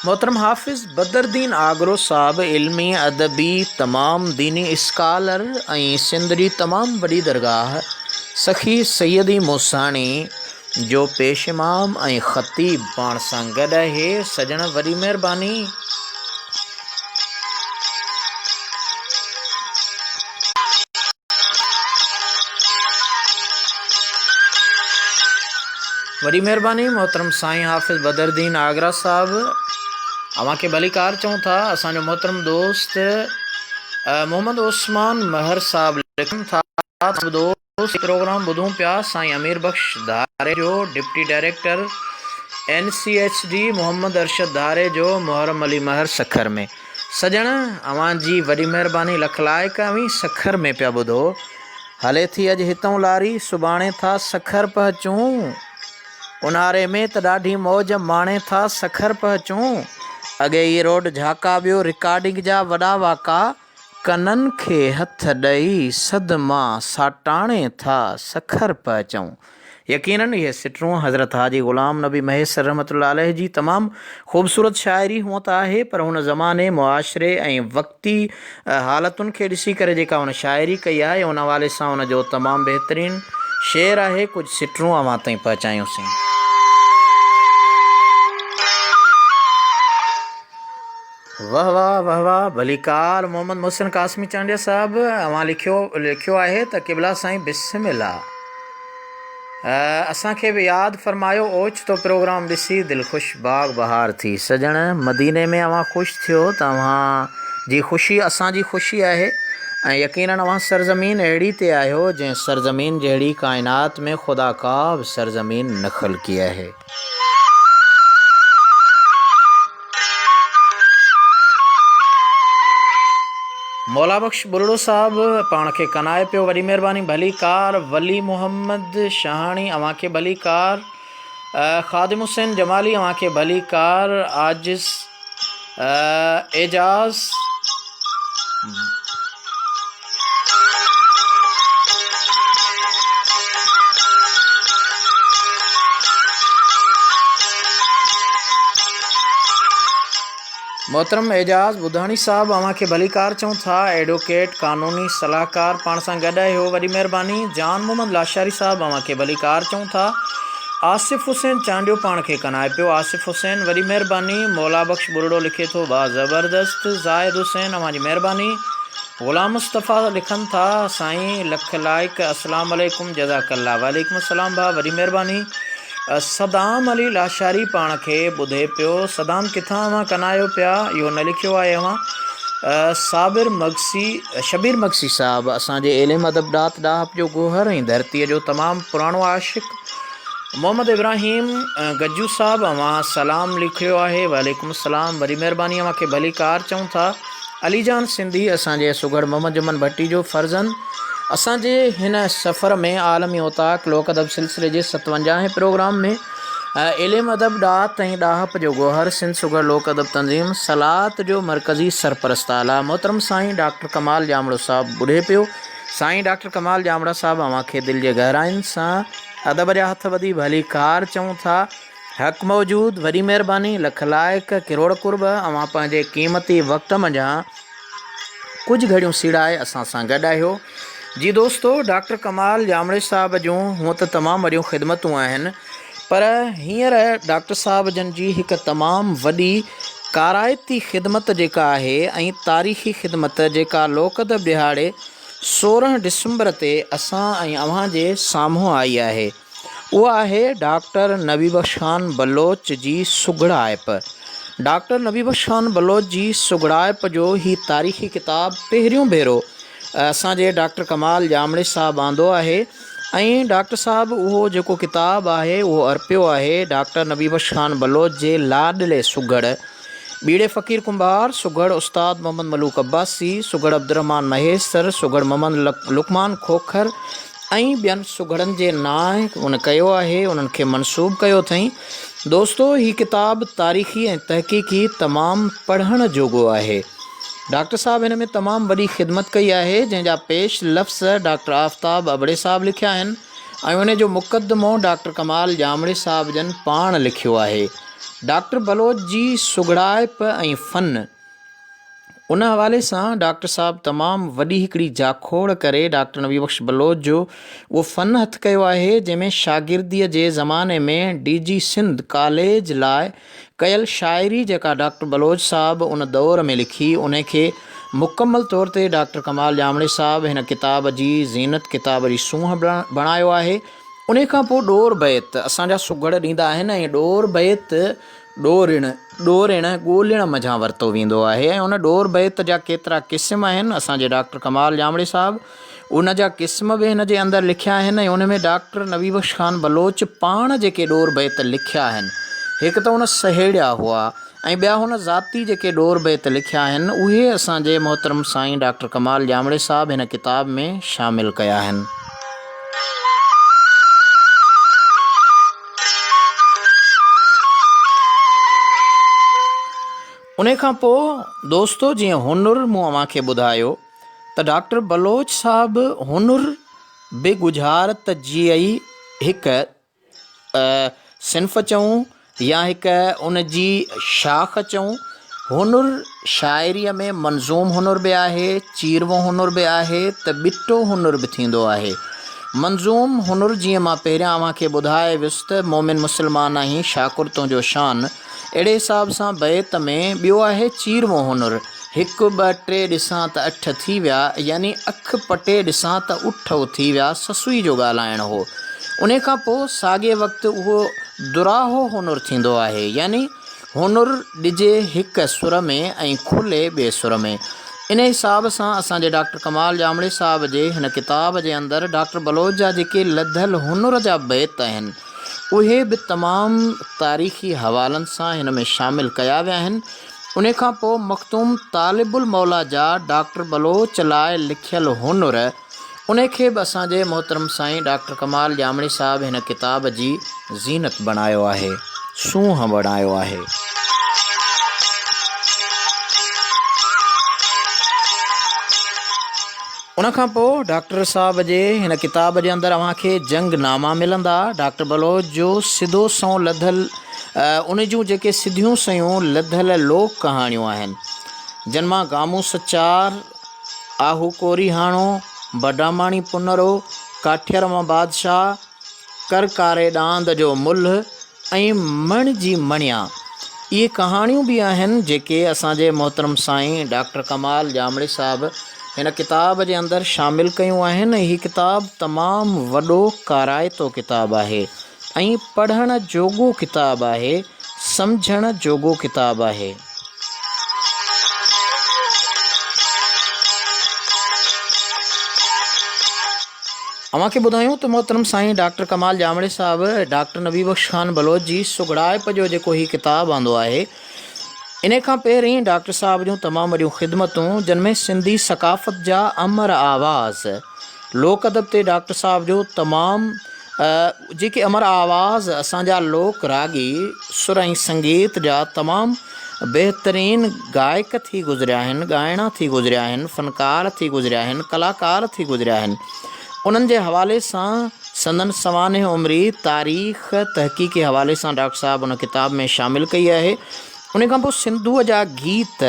मोहतरम हाफ़िज़ बदरदीन आगरो साहब इल्मी अदबी तमाम दीनी स्कॉलर ऐं सिंध जी तमामु वॾी दरगाह सखी सैयदी मूसाणी जो पेश इमाम ऐं ख़तीब पाण सां गॾु आहे। सजण वॾी महिरबानी। वॾी महिरबानी मोहतरम साईं हाफ़िज़ बदरदीन आगरा साहब। अवां खे भली कार चऊं था। असांजो मोहतरम दोस्त मोहम्मद उस्मान महर साहब लिखनि था दोस्त प्रोग्राम ॿुधूं पिया। साईं अमीर बख्श धारे जो deputy director NCHD Mohammad Arshad Dhare जो मुहर्रम अली महर सखर में। सजण अवां जी वॾी महिरबानी लख लाइक। अवी सखर में पिया ॿुधो हले थी अॼु हितऊं लारी सुभाणे था सखर पहुचूं। उन्हारे में त ॾाढी मौज माणे था सखर पहुचूं। अॻे ये रोड झाका ॿियो रिकॉर्डिंग जा वॾा वाका कननि खे हथ ॾेई सदमा साटाणे था सखर पहुचूं। यकीनन इहे सिटरूं हज़रत हाजी ग़ुलाम नबी महेसर रहमतुल्लाह अलैह जी तमामु ख़ूबसूरत शाइरी हुअं त आहे पर हुन ज़माने मुआशिरे ऐं वक़्ती हालतुनि खे ॾिसी करे जेका हुन शाइरी कई आहे उन हवाले सां हुनजो तमामु बहितरीन शेर आहे। कुझु सिटरूं अवां ताईं पहुचायूंसीं। वाह वाह वाह वाह भली कार मोहम्मद मोहसिन कासमी चांडिया साहब। अवां लिखियो आहे त क़िबला साईं बिस्मिल्लाह। असांखे बि यादि फ़रमायो ओचितो प्रोग्राम ॾिसी दिलि ख़ुशि बाग बहार थी। सजण मदीने में अवां ख़ुशि थियो त अवां जी ख़ुशी असांजी ख़ुशी आहे ऐं यकीनन अवां सरज़मीन अहिड़ी ते आहियो जंहिं सरज़मीन जहिड़ी काइनात में ख़ुदा का बि सरज़मीन न ख़लक़ी आहे। मौला बख्श बुलड़ो साहब पाण खे कनाए पियो। वॾी महिरबानी भली कार। वली मोहम्मद शाहाणी अवां खे भली कार। ख़ादिम हुसैन जमाली अवां खे भली कार। आजिज़ एजाज़ मोहतरम एजाज़ बुधानी साहब अवां खे भली कार चऊं था। एडवोकेट कानूनी सलाहकार पाण सां गॾु आहियो। वॾी महिरबानी। जान मोहम्मद लाशारी साहब अवां खे भली कार चऊं था। आसिफ़ हुसैन चांडियो पाण खे कनाए पियो। आसिफ़ हुसैन वरी महिरबानी। मौला बख्श बुरड़ो लिखे थो वाह ज़बरदस्त। ज़ाहिद हुसैन अवां जी महिरबानी। ग़ुलाम मुस्तफ़ा लिखनि था साईं लख लाइक अस्सलाम वालेकुम जज़ाकल्ला। वालेकुम अस्सलाम भाउ वरी महिरबानी। सदाम अली लाशारी पाण खे ॿुधे पियो। सदाम किथां अवां कनायो पिया इहो न लिखियो आहे अवां। शबीर मगसी साहब असांजे इल्म अदब ॾात ॾाहप जो गोहर ऐं धरतीअ जो तमामु पुराणो आशिक़। मोहम्मद इब्राहिम गज्जू साहब अवां सलाम लिखियो आहे। वालेकुम सलाम वरी महिरबानी। अवां खे भली कार चऊं था। अलीजान सिंधी असांजे सुगड़ मोहम्मद जमन भट्टी जो फर्ज़न असांजे हिन सफ़र में आलमी ओताक लोक अदब सिलसिले जे 57वें प्रोग्राम में इल्म अदब ॾात ऐं ॾाहप जो गोहर सिंध सुगड़ लोक अदब तंज़ीम सलात जो मरकज़ी सरपरस्त आला मोहतरम साईं डॉक्टर कमाल जामड़ो साहब ॿुधे पियो। साईं डॉक्टर कमाल जामड़ा साहब अवां खे दिलि जे गहराइनि सां अदब जा हथ वधी भली कार चऊं था। हक़ मौजूद वॾी महिरबानी। लख लाइक किरोड़ कुर्ब। अवां पंहिंजे क़ीमती वक़्त मंझां कुझु घड़ियूं सीड़ाए असां सां गॾु आहियो। जी दोस्तो, डॉक्टर कमाल जामड़े साहब जूं हूअं त तमामु वॾियूं ख़िदमतूं आहिनि, पर हींअर डॉक्टर साहब जन जी हिकु तमामु वॾी काराइती ख़िदमत जेका आहे ऐं तारीख़ी ख़िदमत जेका लोक अदब ॾिहाड़े 16 डिसंबर ते असां ऐं अव्हां जे साम्हूं आई आहे, उहा आहे डॉक्टर नबी बख्श ख़ान बलोच जी सुगड़ाइप। डॉक्टर नबी बख्श ख़ान बलोच जी सुगड़ाइप जो ही तारीख़ी किताबु पहिरियों भेरो असांजे डॉक्टर कमाल जामड़े साहब आंदो आहे ऐं डॉक्टर साहब उहो जेको किताबु आहे उहो अर्पियो आहे डॉक्टर नबी बख्श ख़ान बलोच जे लाडले सुगड़ बीड़े फ़कीर कुंभार, सुगड़ उस्ताद मोहम्मद मलूक अब्बासी, सुगड़ अब्दुर्रहमान महेसर, सुगड़ मोहम्मद लुकमान खोखर ऐं ॿियनि सुगड़नि जे नाए उन कयो आहे, उन्हनि खे मनसूब कयो अथई। दोस्तो, हीअ किताबु तारीख़ी ऐं तहक़ीक़ी तमामु पढ़ण जोॻो आहे। डॉक्टर साहब हिन में तमामु वॾी ख़िदमत कई आहे, जंहिंजा पेश लफ़्ज़ डॉक्टर आफ़ताब अबड़े साहब लिखिया आहिनि ऐं उन जो मुक़दमो डॉक्टर कमाल जामड़े साहब जन पाण लिखियो आहे। डॉक्टर बलोच जी सुगड़ाइप ऐं फ़न उन हवाले सां डॉक्टर साहब तमामु वॾी हिकिड़ी जाखोड़ करे डॉक्टर नबी बख्श बलोच जो उहो फ़न हथु कयो आहे, जंहिंमें शागिर्दीअ जे ज़माने में DG सिंध कॉलेज लाइ कयल शाइरी जेका डॉक्टर बलोच साहब उन दौर में लिखी, उन खे मुकमल तौर ते डॉक्टर कमाल जामड़े साहब हिन किताब जी ज़ीनत किताब जी सूंहं बणायो आहे। उन खां पोइ ॾोर बैत असांजा सुगड़ ॾींदा आहिनि ऐं ॾोर बैत ॾोरिण ॻोल्हण मझां वरितो वेंदो आहे ऐं उन ॾोर बैत जा केतिरा क़िस्म आहिनि। असांजे डॉक्टर कमाल जामड़े साहब उन जा क़िस्म बि हिन जे अंदरि लिखिया आहिनि ऐं उन में डॉक्टर नबी बख्श ख़ान बलोच पाण जेके ॾोर बैत लिखिया आहिनि, हिकु त उन सहेड़िया हुआ ऐं ॿिया हुन ज़ाती जेके ॾोर बैत लिखिया आहिनि उहे असांजे मोहतरम साईं डॉक्टर कमाल जामड़े साहब हिन किताब में शामिलु कया आहिनि। उन खां पोइ दोस्तो, जीअं हुनुर मूं अव्हां खे ॿुधायो त डॉक्टर बलोच साहब हुनुर बेगुज़ारत जी हिकु सिन्फ़ चऊं या हिकु उन जी शाख चऊं। हुनुर शाइरीअ में मंज़ूम हुनुर बि आहे, चीरवो हुनुर बि आहे, त ॿिटो हुनुर बि थींदो आहे। मंज़ूम हुनुर जीअं मां पहिरियां अव्हां खे ॿुधाए वियुसि त मोमिन मुस्लमान आहीं शाकुर तुंहिंजो शान, अहिड़े हिसाब सां बैत में ॿियो आहे चीरवो हुनुर। 1 2 3 ॾिसां त 8 थी विया, यानी अखि पटे ॾिसां त उठ थी विया, ससुई जो ॻाल्हाइणु हो। उन खां पोइ साॻिए वक़्तु उहो दुराहो हुनुर थींदो आहे, यानी हुनुर ॾिजे हिकु सुर में ऐं खुले ॿिए सुर में। इन हिसाब सां असांजे डॉक्टर कमाल जामड़े साहब जे हिन किताब जे अंदरि डॉक्टर बलोच जा जेके लधल हुनुर जा बैत आहिनि उहे बि तमामु तारीख़ी हवालनि सां हिन में शामिलु कया विया आहिनि। उन खां पोइ मख़तूम तालिबुल मौला जा डॉक्टर बलोच लाइ लिखियल हुनुर, उन खे बि असांजे मोहतरम साईं डॉक्टर कमाल जामड़े साहब हिन किताब जी ज़ीनत बणायो आहे, सूंहं बणायो आहे। उन खां पोइ डॉक्टर साहब जे हिन किताब जे अंदरि अव्हां खे जंगनामा मिलंदा। डॉक्टर बलोच जो सिधो सऊं लधल उन जूं जेके सिधियूं सयूं लधल लोक कहाणियूं आहिनि, जिन मां गामू सचार, आहू कोरी हाणो, बडामाणी पुनरो, काठियर मां बादशाह, कर कारे ॾांद जो मुल्ह ऐं मण जी मणिया। इहे कहाणियूं बि आहिनि जेके असांजे मोहतरम साईं डॉक्टर कमाल जामड़ी साहिबु हिन किताब जे अंदरि शामिलु कयूं आहिनि। हीअ किताबु तमामु वॾो काराइतो किताबु आहे ऐं पढ़ण जोॻो किताबु आहे, सम्झण जोॻो किताबु आहे। अव्हांखे ॿुधायूं त मोहतरम साईं डॉक्टर कमाल जामड़ी साहिबु डॉक्टर नबी बख्श ख़ान बलोच जी सुगड़ाइप जो जेको हीउ किताबु आंदो आहे, इन खां पहिरीं डॉक्टर साहिब जूं तमामु वॾियूं ख़िदमतूं जिनमें सिंधी सकाफ़त जा अमर आवाज़, लोक अदब ते डॉक्टर साहिब जो तमामु जेके अमर आवाज़ असांजा लोक रागी सुर ऐं संगीत जा तमामु बहितरीन गायक थी गुज़रिया आहिनि, ॻाइणा थी गुज़रिया आहिनि, फ़नकार थी गुज़रिया आहिनि, कलाकार थी गुज़रिया आहिनि। उन्हनि जे हवाले सां संदन सवाने उमिरि तारीख़ तहक़ीक़ के हवाले सां डॉक्टर साहिबु उन किताब में शामिलु कई आहे। उन खां पोइ सिंधूअ जा गीत,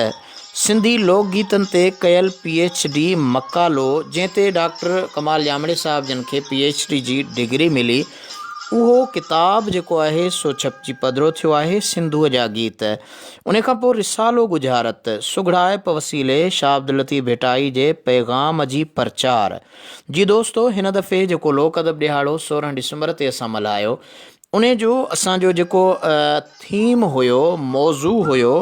सिंधी लोक गीतनि ते कयल PhD मकालो, जंहिं ते डॉक्टर कमाल जामड़ी साहिब जिन खे PhD जी डिग्री मिली, उहो किताबु जेको आहे सो छपजी पधिरो थियो आहे, सिंधूअ जा गीत। उन खां पोइ रिसालो गुजारत, सुगड़ाइप वसीले शाह अब्दुल लतीफ़ भिटाई जे पैगाम जी प्रचार। जी दोस्तो, हिन दफ़े जेको लोक अदब ॾिहाड़ो 16 डिसंबर ते असां मल्हायो, उन जो असांजो जेको थीम हुयो, मौज़ू हुयो,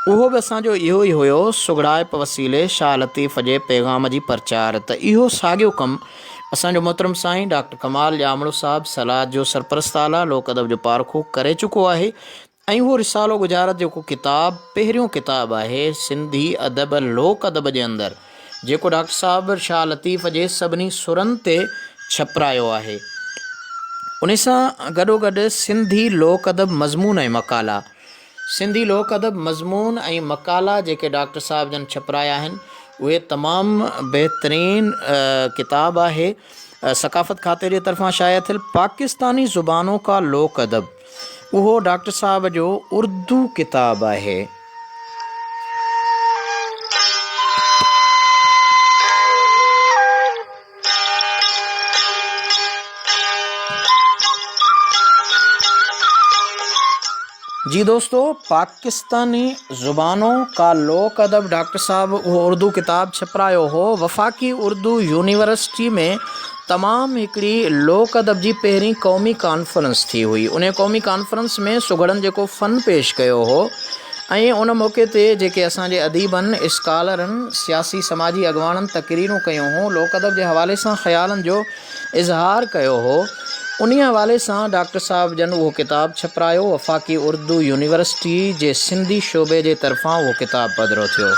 उहो बि असांजो इहो ई हुयो, सुगड़ाइप वसीले शाह लतीफ़ जे पैगाम जी प्रचार। त इहो साॻियो कमु असांजो मोहतरम साईं डॉक्टर कमाल जामड़ो साहिबु सलाद जो सरपरस्त आला लोक अदब जो पारखो करे चुको आहे। ऐं उहो रिसालो गुजारत जेको किताबु पहिरियों किताबु आहे सिंधी अदब लोक अदब जे अंदरि, जेको डॉक्टर साहिबु शाह लतीफ़ जे सभिनी सुरनि ते छपरायो आहे। उन सां गॾोगॾु सिंधी लोक अदब मज़मून ऐं मकाला, सिंधी लोक अदब मज़मून ऐं मकाला जेके डॉक्टर साहिब जन छपराया आहिनि, उहे तमामु बहितरीन किताबु आहे। सकाफ़त खाते जे तरफ़ां शाया थियल पाकिस्तानी ज़ुबानों का लोक अदब, उहो डॉक्टर साहिब जो उर्दू किताबु आहे। जी दोस्तों, पाकिस्तानी ज़ुबानों का लोक अदब डॉक्टर साहब उहो उर्दू किताब छपरायो हो। वफ़ाक़ी उर्दू यूनिवर्सिटी में तमामु हिकिड़ी लोक अदब जी पहिरीं क़ौमी कॉन्फ्रेंस थी हुई। उन क़ौमी कॉन्फ्रेंस में सुगड़नि जेको फ़न पेश कयो हो ऐं उन मौक़े ते जेके असांजे अदीबनि, स्कॉलरनि, सियासी समाजी अॻवाननि तक़रीरूं कयूं हुयूं, लोक अदब जे हवाले सां ख़्यालनि जो इज़हार कयो हो। उन हवाले सां डॉक्टर साहिब जन उहो किताबु छपरायो। वफ़ाक़ी उर्दू यूनिवर्सिटी जे सिंधी शोबे जे तरफ़ां उहो किताबु पधिरो थियो।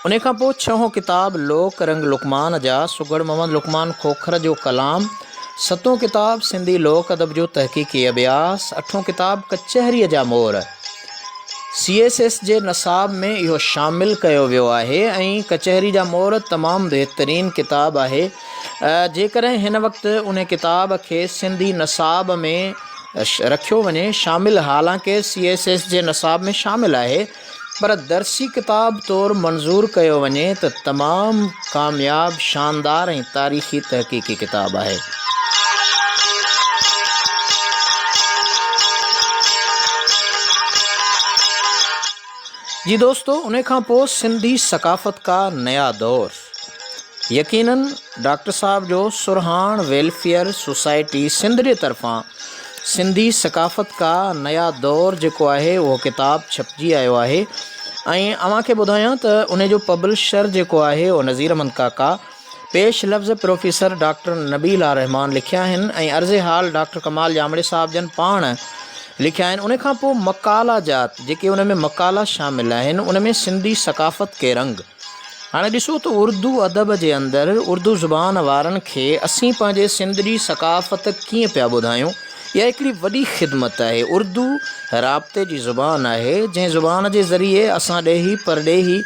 उन खां पोइ छहों किताबु लोक रंग लुकमान जा, सुगड़ मोहम्मद लुकमान खोखर जो कलाम। सतों किताबु सिंधी लोक अदब जो तहक़ीक़ी अभ्यास। अठों किताबु कचहरीअ जा मोर, CSS जे नसाब में इहो शामिलु कयो वियो आहे ऐं कचहरी जा मोर तमामु बहितरीन किताबु आहे। जेकॾहिं हिन वक़्तु उन किताब खे सिंधी नसाब में रखियो वञे शामिलु, हालांकि CSS जे नसाब में शामिलु आहे, पर दर्सी किताब तौरु मंज़ूरु कयो वञे त तमामु कामयाबु, शानदार ऐं तारीख़ी तहक़ीक़ी किताबु आहे। जी दोस्तों, उन खां पोइ सिंधी सकाफ़त का नया दौर, यकीनन डॉक्टर साहब जो सुरहान वेलफेयर सोसाइटी सिंध जे तरफ़ां सिंधी सकाफ़त का नया दौर जेको आहे उहो किताबु छपजी आयो आहे। ऐं अव्हांखे ॿुधायां त उन जो पब्लिशर जेको आहे उहो नज़ीर अहमद काका, पेश लफ़्ज़ प्रोफेसर डॉक्टर नबील रहमान लिखिया आहिनि ऐं अर्ज़े हाल डॉक्टर कमाल जामड़ी साहिब जन पाण लिखिया आहिनि। उन खां पोइ मकाला जात जेके उन में मकाला शामिलु आहिनि, उन में सिंधी सकाफ़त के रंग। हाणे ॾिसो त उर्दू अदब जे अंदरि उर्दू ज़ुबान वारनि खे असीं पंहिंजे सिंधी सकाफ़त कीअं पिया ॿुधायूं, इहा हिकिड़ी वॾी ख़िदमत आहे। उर्दू राब्ते जी ज़ुबान आहे, जंहिं ज़ुबान जे ज़रिए असां ॾेही परॾेही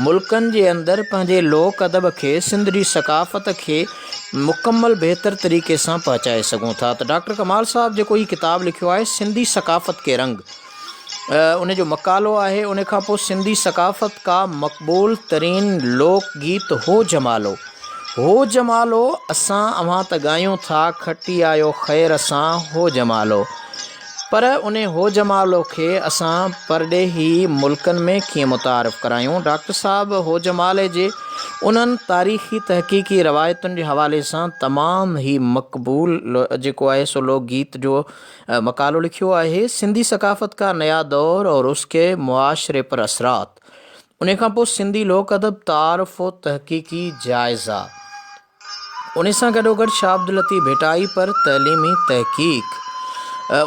मुल्कनि जे अंदरि पंहिंजे लोक अदब खे, सिंधी सकाफ़त खे मुकमल बहितर तरीक़े सां पहुचाए सघूं था। त डॉक्टर कमाल साहब जेको हीउ किताबु लिखियो आहे सिंधी सकाफ़त के रंग, उन जो मकालो आहे। उन खां पोइ सिंधी सकाफ़त का मक़बूल तरीन लोक गीत हो जमालो, हो जमालो असां अव्हां त ॻायूं था खटी आयो ख़ैर सां हो जमालो, पर उन हो जमालो खे असां परॾेही मुल्कनि में कीअं मुतारिफ़ करायूं। डॉक्टर साहब हो जमाले जे उन्हनि तारीख़ी तहक़ीक़ी रवायतुनि जे हवाले सां तमामु ई मक़बूल जेको आहे सो लोकगीत जो मक़ालो लिखियो आहे, सिंधी सकाफ़त का नया दौर और उसके मुआशरे पर असरात। उन खां पोइ सिंधी लोक अदब तारफ़ व तहक़ीक़ी जाइज़ा, उन सां गॾोगॾु शाह अब्दुल लतीफ़ भेटाई पर तइलीमी तहक़ीक़।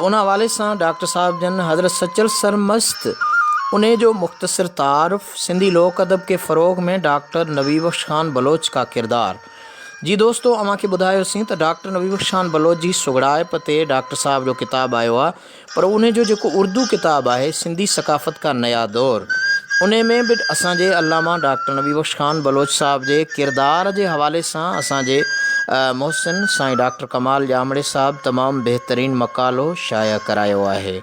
उन हवाले सां डॉक्टर साहब जन हज़रत सचल सरमस्त उन जो मुख़्तसर तारफ़, सिंधी लोक अदब के फ़रोग़ में डॉक्टर नबी बख्श ख़ान बलोच का किरदार। जी दोस्तो, अव्हांखे ॿुधायोसीं त डॉक्टर नबी बख्श ख़ान बलोच जी सुगड़ाइप ते डॉक्टर साहब जो किताबु आयो आहे, पर उन जो जेको उर्दू किताबु आहे सिंधी सकाफ़त का नया दौर, उन में बि असांजे अल्लामा डॉक्टर नबी बख्श ख़ान बलोच साहब जे किरदार जे हवाले सां असांजे मोहसिन साईं डॉक्टर कमाल ॼामड़े साहब तमामु बहितरीन मक़ालो शाया करायो आहे।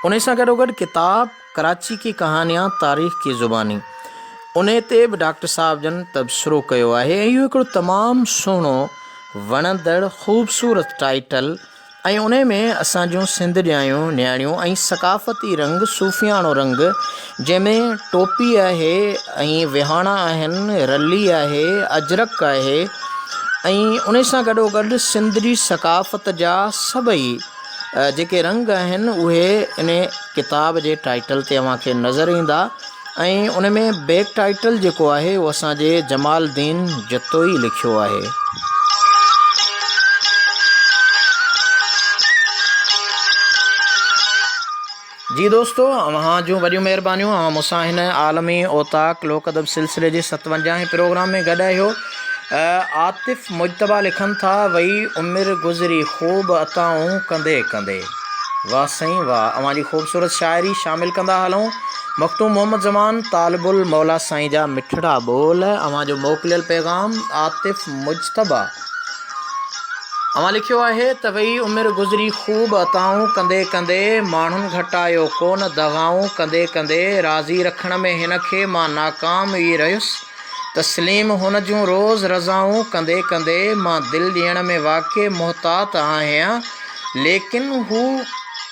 उन सां गॾोगॾु किताब कराची की कहानियां तारीख़ की ज़ुबानी, उन ते बि डॉक्टर साहब जन तबसरो कयो आहे। ऐं इहो हिकिड़ो तमामु सुहिणो वणंदड़ ख़ूबसूरत टाइटल, ऐं उन में असां जूं सिंध ॼायूं न्याणियूं ऐं सकाफ़ती रंग, सूफ़ियाणो रंग, जंहिंमें टोपी आहे ऐं विहाणा आहिनि, रली आहे, अजरक आहे, ऐं उन सां गॾोगॾु सिंध जी सकाफ़त जा सभई जेके रंग आहिनि उहे इन किताब जे टाइटल ते अव्हांखे नज़र ईंदा। ऐं उन में बैक टाइटल जेको आहे उहो असांजे जमालुद्दीन जतोई लिखियो आहे। जी दोस्तो, अव्हां जूं वॾियूं महिरबानियूं। अव्हां मूंसां हिन आलमी ओताक लोक अदब सिलसिले जे 57 प्रोग्राम में गॾु आहियो। आतिफ़ मुजतबा लिखनि था, वही उमिरि गुज़री ख़ूब अताऊं कंदे कंदे। वाह साईं वाह, अव्हां जी ख़ूबसूरत शाइरी शामिल कंदा हलूं। मखतूम मोहम्मद ज़मान तालिबुल मौला साईं जा मिठड़ा बोल, अव्हां जो मोकिलियल पैगाम आतिफ़ मुजतबा। अव्हां लिखियो आहे त वही उमिरि गुज़री ख़ूब अताऊं कंदे कंदे, माण्हुनि घटायो कोन दगाऊं कंदे कंदे, राज़ी रखण में हिन खे मां नाकाम ई रहियुसि, तस्लीम हुन जूं रोज़ रज़ाऊं कंदे कंदे, मां दिलि ॾियण में वाक़ई मुहतात आहियां, लेकिन हू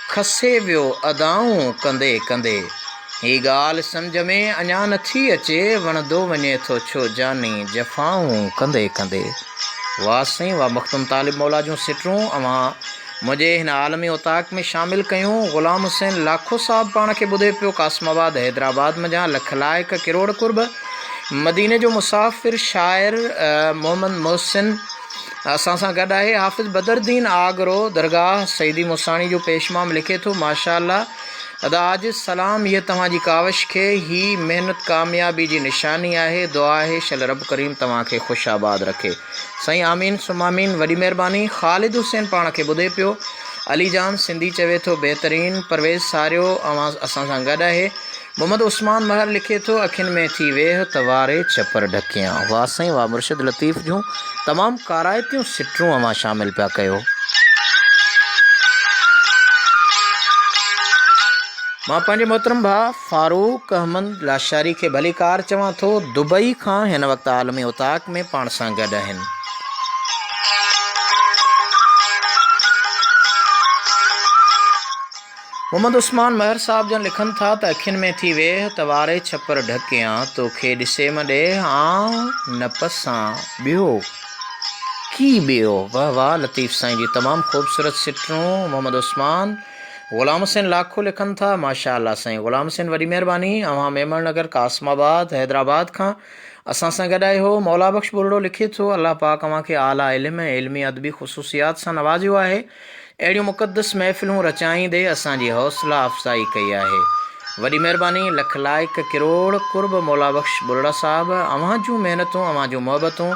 खसे वियो अदाऊं कंदे कंदे। ही ॻाल्हि सम्झ में अञा नथी अचे, वणंदो वञे थो छो जानी जफ़ाऊं कंदे कंदे। वाह साईं वाह, मखतूम तालिब मौला जूं सिटरूं अव्हां मुंहिंजे हिन आलमी ओताक में शामिल कयूं। ग़ुलाम हुसैन लाखो साहब पाण खे ॿुधे पियो कासमाबाद हैदराबाद मञा, लख लाइक किरोड़ कुर्ब। मदीने जो मुसाफ़िर शाइर मोहम्मद मोहसिन असां सां गॾु आहे। हाफ़िज़ बदरुद्दीन आगरो दरगाह सईदी मुसाणी जो पेशमाम लिखे थो, माशाअल्लाह अदाज सलाम, हीअ तव्हांजी काविश खे ही महिनत कामयाबी जी निशानी आहे। दुआ आहे शल रब करीम तव्हांखे ख़ुशि आबाद रखे। साईं आमीन सुमामीन, वॾी महिरबानी। ख़ालिद हुसैन पाण खे ॿुधे पियो, अली जान सिंधी चवे थो बहितरीन। परवेज़ सारियो अवां असां सां गॾु आहे। मोहम्मद उस्मान महर लिखे थो, अखियुनि में थी वेह त वारे छपर ढकियां। वाह साईं वाह, मुर्शिद लतीफ़ जूं तमामु काराइतियूं सिटरूं अवां शामिल पिया कयो। मां पंहिंजे मोहतरम भाउ फारूक अहमद लाशारी खे भली कार चवां थो, दुबई खां हिन वक़्तु आलमी उताक में पाण सां गॾु आहिनि। मोहम्मद उस्मान महर साहब जन लिखनि था त अखियुनि में थी वेह त वारे छपर ढकियां, तोखे ॾिसे मॾे आउं न पसां ॿियो की ॿियो। वाह वाह, लतीफ़ साईं जी तमामु ख़ूबसूरत सिटरूं। मोहम्मद उस्मान। ग़ुलाम हुसैन लाखो लिखनि था, माशाअल्लाह साईं। ग़ुलाम हुसैन वॾी महिरबानी, अव्हां मेमण नगर कासमाबाद हैदराबाद खां असां सां गॾु आहियो। मौला बख्श बुरड़ो लिखे थो, अल्लाह पाक अव्हांखे आला इल्म ऐं इल्मी अदबी ख़ुसूसियात सां नवाज़ियो आहे। अहिड़ियूं मुक़दस महफ़िलूं रचाईंदे असांजी हौसला अफ़ज़ाई कई आहे। वॾी महिरबानी, लख लाइक किरोड़ कुर्ब मौला बख्श बुरड़ा साहब। अव्हां जूं महिनतूं, अव्हां जूं मोहबतूं,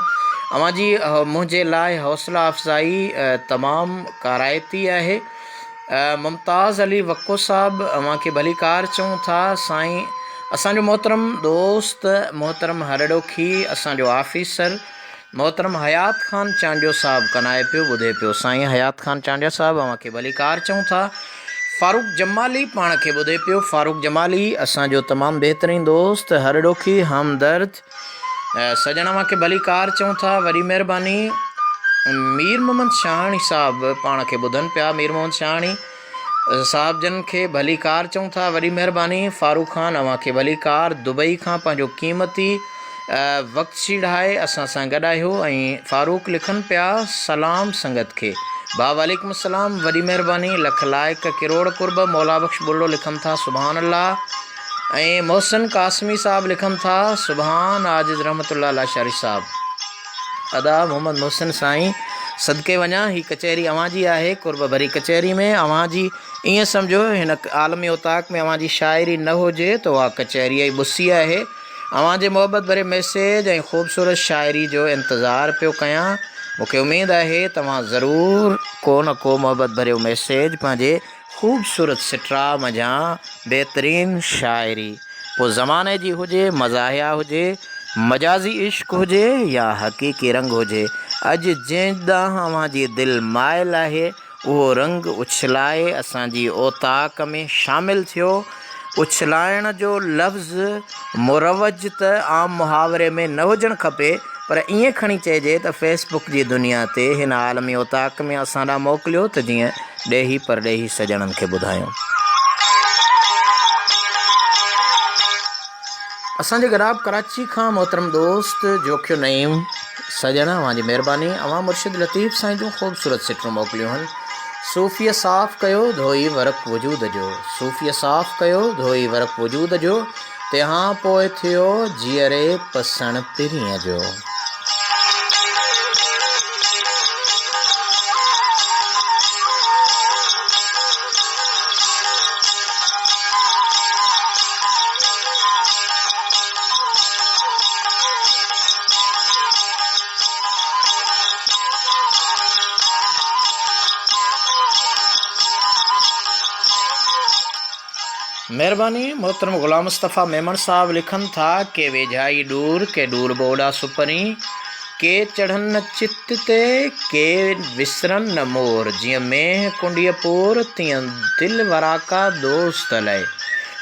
अव्हां जी मुंहिंजे लाइ हौसला अफ़ज़ाई तमामु काराइती आहे। मुमताज़ अली वक्को साहब अव्हांखे भली कार चऊं था। साईं असांजो मोहतरम दोस्त मोहतरम हरड़ोखी, असांजो ऑफिसर मोहतरम हयात ख़ान चांडियो साहब कनाए पियो, ॿुधे पियो। साईं हयात ख़ान चांडिया साहब अव्हांखे भली कार चऊं था। फारूक जमाली पाण खे ॿुधे पियो। फारूक जमाली असांजो तमामु बहितरीनु दोस्त, हर ॾोखी हमदर्द सॼण मां खे भलीकार चऊं था। वरी महिरबानी मीर मोहम्मद शाहाणी साहब पाण खे ॿुधनि पिया। मीर मोहम्मद शाहाणी साहब जन खे भलीकार चऊं था। वरी महिरबानी फारूक खान अव्हां खे भलीकार। दुबई खां पंहिंजो क़ीमती वक़्तु छीड़ाए असां सां गॾु आहियो। ऐं फारूक लिखनि पिया सलाम संगत खे। बा वालेकुम सलाम। वॾी महिरबानी, लख लाइक, किरोड़ कुर्ब। मौला बख्श बुल्लो लिखनि था सुभान अल्लाह। ऐं मोहसिन कासमी साहब लिखनि था सुभान आजिज़ रहमतुल्लाह लाशारी साहब। अदा मोहम्मद मोहसिन साईं सदके वञा, ही कचहरी अव्हां जी आहे, कुर्ब भरी कचहरी में अव्हां जी। ईअं सम्झो हिन आलमी उताक में अव्हां जी शाइरी न हुजे त उहा कचहरीअ जी बुसी आहे। अव्हां जे मोहबत भरे मैसेज ऐं ख़ूबसूरत शाइरी जो इंतज़ारु पियो कयां। मूंखे उमेदु आहे तव्हां ज़रूरु को न को मोहबत भरियो मैसेज पंहिंजे ख़ूबसूरत सिटरा मझां बहितरीनु शाइरी, पोइ ज़माने जी हुजे, मज़ाहिया हुजे, मजाज़ी इश्क हुजे या हक़ीक़ी रंग हुजे, अॼु जंहिं ॾांहुं अव्हां जी दिलि माइल आहे उहो रंग उछलाए असांजी ओताक में शामिलु थियो। उछलाइण जो लफ़्ज़ मुरवज त आम मुहावरे में न हुजणु खपे, पर ईअं खणी चइजे त फेसबुक जी दुनिया ते हिन आलमी उताक में असां ॾांहुं मोकिलियो त जीअं ॾेही परॾेही सॼणनि खे ॿुधायूं। असांजे गराब कराची खां मोहतरम दोस्त जोखियो नईम सॼण, अव्हां जी महिरबानी। अव्हां मुर्शिद लतीफ़ साईं जूं ख़ूबसूरत सिटरूं मोकिलियूं आहिनि। सूफ़ीअ साफ़ कयो धोई वरक वजूद जो, सूफ़ीअ साफ़ कयो धोई वरक वजूद जो, तंहिंखां पोइ थियो जीअरे पसण पिरीअ जो। महिरबानी। मोहतरम ग़ुलाम मुस्तफ़ा मेमन साहब लिखनि था के वेझाई दूर के दूर बोड़ा सुपरी, के चढ़नि न चित ते के विसरनि न मोर, जीअं मेह कुंडीअ पोर तीअं दिलि वराका दोस्त अलाए।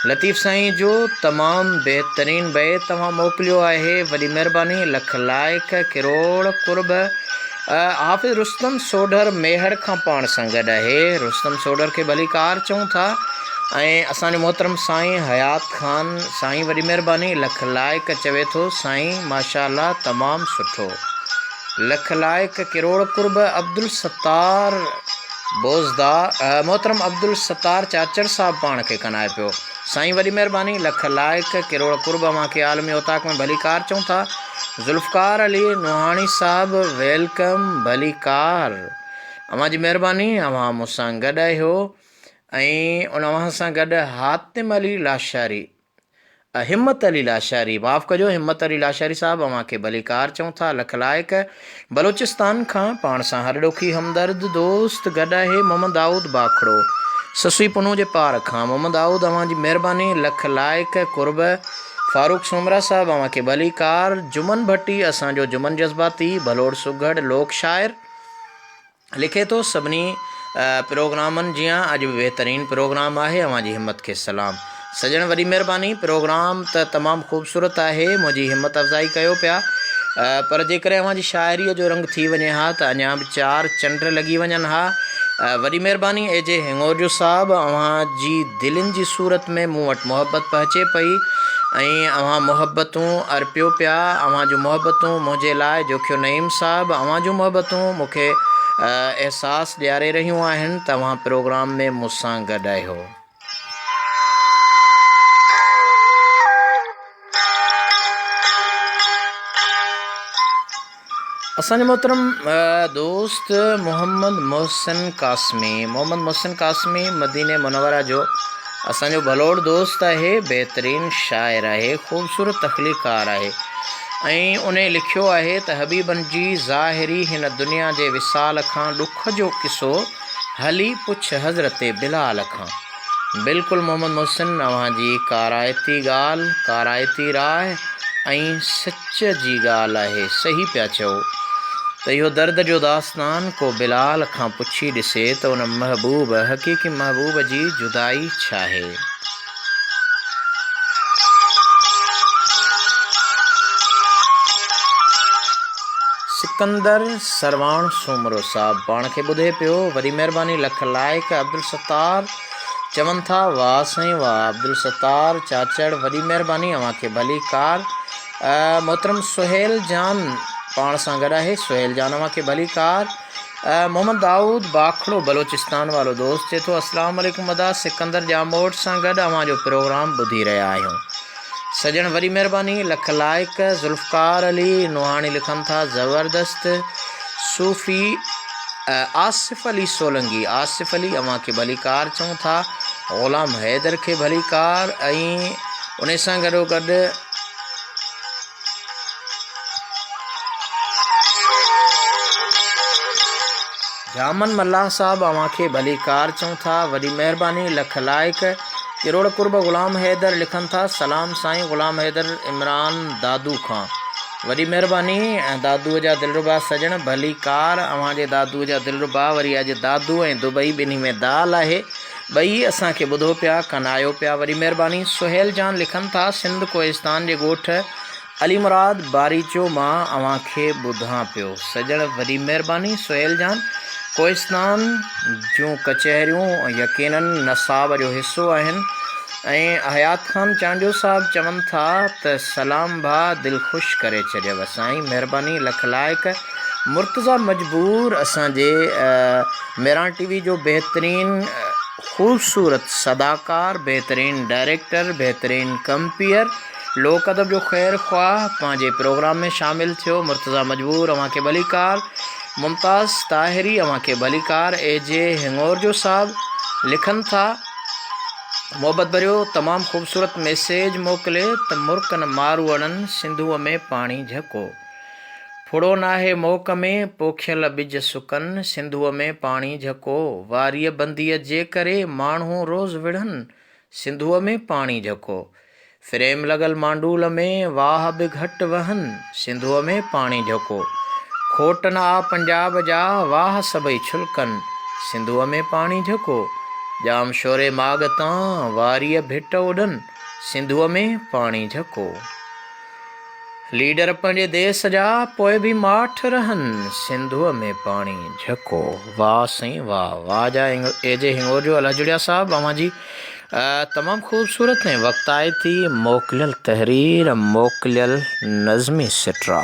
लतीफ़ साईं जो तमामु बहितरीनु बैत तव्हां मोकिलियो आहे, वॾी महिरबानी। लख लाइक, किरोड़ कुर्ब। हाफ़िज़ रुस्तम सोढर मेहर खां पाण सां गॾु आहे। रुस्तम सोढर खे भलीकार चऊं था। ऐं असांजो मोहतरम साईं हयात ख़ान साईं, वॾी महिरबानी। लख लाइक चवे थो साईं माशाअल्लाह तमामु सुठो। लख लाइक, किरोड़ कुर्ब। अब्दुल सत्तार बोज़दार मोहतरम अब्दुल सत्तार चाचर साहब पाण खे कनाए पियो साईं, वॾी महिरबानी। लख लाइक, किरोड़ कुर्ब। अव्हां खे आलमी उताक में भलीकार चऊं था। ज़ुल्फ़कार अली नुहाणी साहब वेलकम, भलीकार। अव्हां जी महिरबानी, अव्हां मूंसां गॾु आहियो। ऐं उन सां गॾु हातिम अली लाशारी, हिम्मत अली लाशारी, माफ़ु कजो हिम्मत अली लाशारी साहब, अव्हां खे भलीकार चऊं था। लख लाइक। बलोचिस्तान खां पाण सां हर ॾोखी हमदर्द दोस्त गॾु आहे मोहम्मद दाऊद बाखड़ो, ससुई पुनू जे पार खां। मोहम्मद दाऊद अव्हां जी महिरबानी। लख लाइक कुर्ब। फारूक सोमरा साहब अव्हां खे भलीकार। जुमन भट्टी असांजो जुमन जज़्बाती भलोड़ सुघड़ लोक शाइर लिखे थो सभिनी प्रोग्रामनि जीअं अॼु बि बहितरीनु प्रोग्राम आहे, अव्हां जी हिम्मत खे सलाम। सॼण वॾी महिरबानी। प्रोग्राम त तमामु ख़ूबसूरत आहे, मुंहिंजी हिम्मत अफ़ज़ाई कयो पिया, पर जेकॾहिं अव्हां जी शाइरीअ जो रंग थी वञे हा त अञा बि 4 चंड लॻी वञनि हा। वॾी महिरबानी। एजे हिंगोरजो साहब, अव्हां जी दिलनि जी सूरत में मूं वटि मोहबत पहुचे पई ऐं अव्हां मोहबतूं अर्पियो पिया। अव्हां जूं मोहबतूं मुंहिंजे लाइ जोखियो नईम साहब, अव्हां जूं मोहबतूं मूंखे एहसासु ॾियारे रहियूं आहिनि त तव्हां प्रोग्राम में मूंसां गॾु आहियो। असांजो मोहतरम दोस्त मोहम्मद मोहसिन कासमी मदीने मुनवरा जो असांजो भलोड़ दोस्त आहे, बहितरीनु शाइर आहे, ख़ूबसूरत तख़लीक़ार आहे। ऐं उन लिखियो आहे त हबीबनि जी ज़ाहिरी हिन दुनिया जे विसाल खां ॾुख जो किसो हली पुछ हज़रत बिलाल खां। बिल्कुलु मोहम्मद मोहसिन, अव्हां जी काराइती ॻाल्हि, काराइती राय ऐं सच जी ॻाल्हि आहे, सही पिया चओ। त इहो दर्द जो दास्तान को बिलाल खां पुछी ॾिसे त उन महबूब हक़ीक़ी महबूब जी जुदाई छा आहे। सिकंदर सरवाण सूमरो साहब पाण खे ॿुधे पियो, वरी महिरबानी लख लाइक। अब्दुल सत्तार चवनि था वाह साईं वाह। अब्दुल सत्तार चाचड़ वॾी महिरबानी, अव्हां खे भली कार। मोहतरम सुहेल जान पाण सां गॾु आहे। सुहेल जान अव्हां खे भली कार। मोहम्मद दाऊद बाखड़ो बलोचिस्तान वारो दोस्त चए थो अस्सलाम वालेकुम अदा, सिकंदर जामोट सां गॾु अव्हां जो प्रोग्राम ॿुधी रहिया आहियूं। सजण वरी महिरबानी लख लाइक। ज़ुल्फ़कार अली नुहाणी लिखनि था ज़बरदस्त। सूफ़ी आसिफ़ अली सोलंगी, आसिफ़ अली अव्हां खे भली कार चऊं था। ग़ुलाम हैदर खे भली कार। ऐं उन सां गॾोगॾु जामन मल्लाह साहब अव्हां खे भली कार चऊं था। वॾी महिरबानी लख लाइक। किरोड़ कुर्ब ग़ुलाम हैदर लिखनि था सलाम साईं। ग़ुलाम हैदर इमरान दादू खां वॾी महिरबानी। दादूअ जा दिलरुबा सजण भली कार। अव्हां जे दादूअ जा दिलरुबा वरी अॼु दादू ऐं दुबई ॿिन्ही में दाल आहे। ॿई असांखे ॿुधो पिया कनायो पिया। वरी महिरबानी सुहेल जान लिखनि था सिंध कोहिस्तान जे ॻोठ अली मुराद बारीचो मां अव्हां खे ॿुधां पियो। सजण वॾी महिरबानी सुहेल जान। कोहिस्तान जूं कचहरियूं यकीनन नसाब जो हिसो आहिनि। ऐं हयात ख़ान चांडियो साहब चवनि था त सलाम भाउ, दिलि ख़ुशि करे छॾियव साईं, महिरबानी लख लाइक। मुर्तज़ा मजबूर असांजे मेरां टीवी जो बहितरीन ख़ूबसूरत सदाकार, बहितरीन डायरेक्टर, बहितरीन कंपियर, लोक अदब जो ख़ैर ख़्वाह पंहिंजे प्रोग्राम में शामिल थियो। मुर्तज़ा मजबूर अव्हां खे भली कार। मुमताज़ ताहिरी अव्हां खे भली कार। एजे हिंगोर जो साहब लिखनि था मोहबत भरियो तमामु ख़ूबसूरत मैसेज मोकिले त मुर्कन मारू अड़नि सिंधूअ में पाणी झको। फुड़ो नाहे मोक में पोखियल ॿिज सुकनि सिंधूअ में पाणी झको। वारीअ बंदीअ जे करे माण्हू रोज़ विढ़नि सिंधूअ में पाणी झको। फ्रेम लॻल मांडूल में वाह बि घटि वहनि सिंधूअ में पाणी झको। खोट न आ पंजाब जा वाह सभई छुलकनि सिंधूअ में पाणी झको। जाम शोरे माग तां वारीअ भिट उॾनि सिंधूअ में पाणी झको। लीडर पंहिंजे देश जा पोइ बि माठ रहनि सिंधूअ में पाणी झको। वाह साईं वाह। वाह जा एजे हिंगोर जो अलहजड़िया साहब अव्हां जी तमामु ख़ूबसूरत ऐं वक़्ताइती मोकिलियल तहरीर, मोकिलियल नज़मी सिट्रा।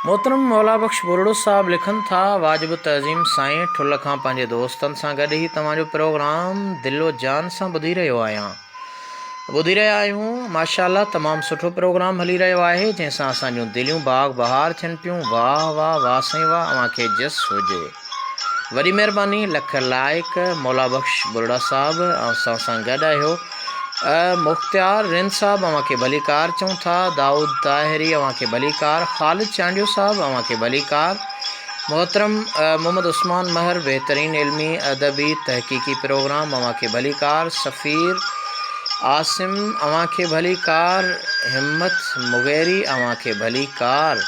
मोहतरम मौला बख्श बुरड़ो साहब लिखनि था वाजिब तज़ीम साईं, ठुल खां पंहिंजे दोस्तनि सां गॾु ई तव्हांजो प्रोग्राम दिलो जान सां ॿुधी रहिया आहियूं। माशाअल्लाह तमामु सुठो प्रोग्राम हली रहियो आहे जंहिंसां असांजूं दिलियूं बाग बहार थियनि पियूं। वाह वाह वाह साईं वाह। अव्हां खे जस हुजे। वॾी महिरबानी लख लाइक। मौला बख्श बुरड़ा साहब असां सां गॾु आहियो। मुख्तियार रिंद साहब अव्हां खे भली कार चऊं था। दाऊद ताहिरी अव्हां खे भली कार। ख़ालिद चांडियो साहब अव्हां खे भली कार। मोहतरम मोहम्मद उस्मान महर बहितरीन इल्मी अदबी तहक़ीक़ी प्रोग्राम अव्हां खे भली कार। सफ़ीर आसिम अव्हां खे भली कार। हिम्मत मुगैरी अव्हां खे भली कार।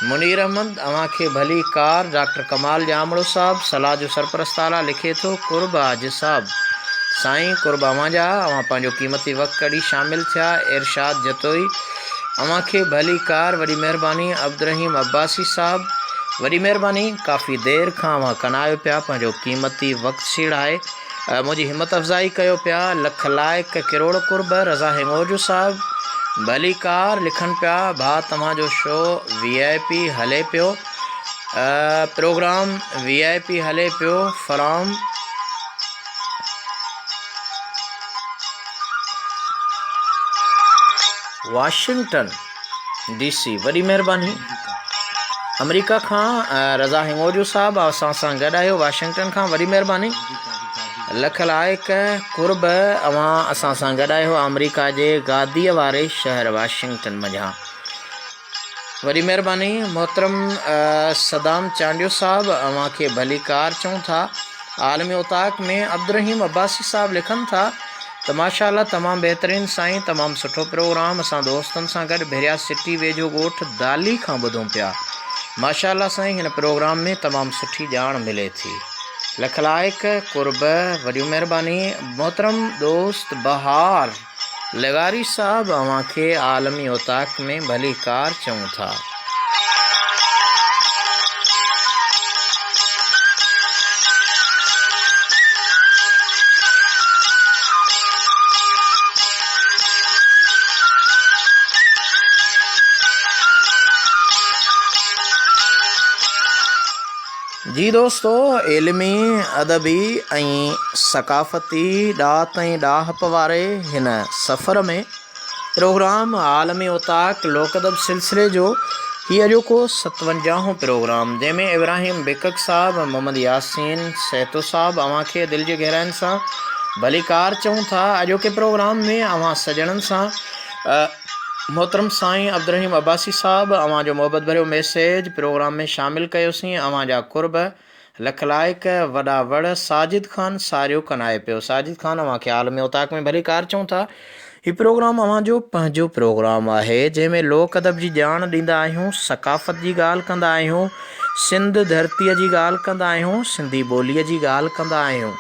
मुनीर अहमद अव्हां खे भली कार। डॉक्टर कमाल जामड़ो साहब सलाह जो सरपरस्तारा लिखे थो कुर्ब आज साहब साईं, कुर्ब अव्हां जा, अव्हां पंहिंजो क़ीमती वक़्तु कढी शामिल थिया। इरशाद जतोई अव्हां खे भली कार। वॾी महिरबानी अब्दुर्रहीम अब्बासी साहब वॾी महिरबानी। काफ़ी देरि खां अव्हां कनायो पिया पंहिंजो क़ीमती वक़्तु सीड़ाए मुंहिंजी हिमत अफ़ज़ाई कयो पिया। लख लाइक। किरोड़ कुर्ब रज़ा हिंगोर जो साहब भली कार लिखनि पिया भाउ तव्हांजो शो VIP हले पियो, प्रोग्राम VIP हले पियो फ्रॉम वाशिंगटन DC। वॾी महिरबानी अमेरिका खां रज़ा हिंगोजू साहब असां सां गॾु आहियो वाशिंगटन खां। वॾी महिरबानी लख लाइक। कुर्ब अव्हां असां सां गॾु आहियो अमेरिका जे गादीअ वारे शहर वाशिंगटन मझां। वॾी महिरबानी मोहतरम सदाम चांडियो साहब अव्हां खे भली कार चऊं था। आलमी उताक में अब्दुर्रहीम अब्बासी साहब लिखनि था त माशाअल्लाह तमामु बहितरीनु साईं, तमामु सुठो प्रोग्राम। असां दोस्तनि सां गॾु भेरिया सिटी वेझो ॻोठ दाली खां ॿुधूं पिया। माशाअल्लाह साईं, हिन प्रोग्राम में तमामु सुठी ॼाण मिले थी। लख लाइक कुर्ब, वॾी महिरबानी। मोहतरम दोस्त बहार लगारी साहब, अव्हां खे आलमी उताक में भली कार चऊं था। जी दोस्तों, इल्मी, अदबी ऐं सकाफ़ती ॾात ऐं ॾाहप वारे हिन सफ़र में प्रोग्राम आलमी उताक लोकदब सिलसिले जो हीअ अॼोको 57हों प्रोग्राम, जंहिंमें इब्राहिम बिकक साहब, मोहम्मद यासीन सैतो साहब, अव्हां खे दिलि जे गहराइनि सां भली कार चऊं था। अॼोके प्रोग्राम में अव्हां सजणनि सां मोहतरम साईं अब्दुर्रहीम अब्बासी साहब, अव्हां जो मोहबत भरियो मैसेज प्रोग्राम में शामिल कयोसीं। अव्हां जा कुर्ब लख लाइक वॾा वड़। साजिद खान सारियो कनाए पियो। साजिद खान, अव्हां खे आलमी उताक में भली कार चऊं था। हीउ प्रोग्राम अव्हां जो पंहिंजो प्रोग्राम आहे, जंहिंमें लोक अदब जी ॼाण ॾींदा आहियूं, सकाफ़त जी ॻाल्हि कंदा आहियूं, सिंध धरतीअ जी ॻाल्हि कंदा आहियूं, सिंधी ॿोलीअ जी ॻाल्हि कंदा आहियूं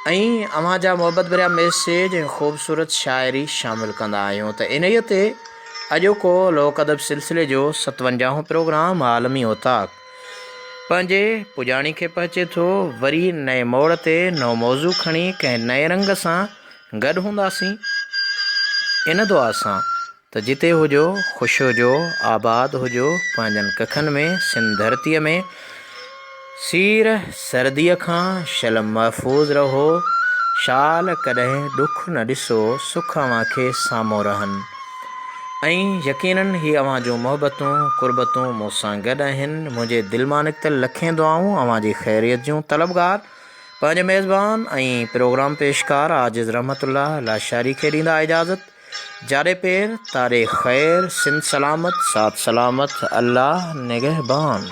ऐं अव्हां जा मोहबत भरिया मैसेज ऐं ख़ूबसूरत शाइरी शामिलु कंदा आहियूं। त इन्हीअ ते अॼोको लोक अदब सिलसिले जो 57हों प्रोग्राम आलमी उताक पंहिंजे पुॼाणी खे पहुचे थो। वरी नए मोड़ ते नओं मौज़ू खणी कंहिं नए रंग सां गॾु हूंदासीं इन दुआ सां त जिते हुजो ख़ुशि हुजो, आबाद हुजो पंहिंजनि कखनि में, सिंध धरतीअ में। सीर सर्दीअ खां शल महफ़ूज़ रहो, शाल कॾहिं ॾुख न ॾिसो, सुख अव्हां खे साम्हूं रहनि। ऐं यकीनन ही अव्हां जूं मोहबतूं कुर्बतूं मूंसां गॾु आहिनि। मुंहिंजे दिलि मां निकितल लखें दुआऊं अव्हां जी ख़ैरियत जूं तलबगार पंहिंजे मेज़बान ऐं प्रोग्राम पेशकार आजिज़ रहमतुल्लाह लाशारी खे ॾींदा इजाज़त। जाड़े पेर तारे ख़ैर, सिंध सलामत, सात सलामत, अल्लाह निगहबान।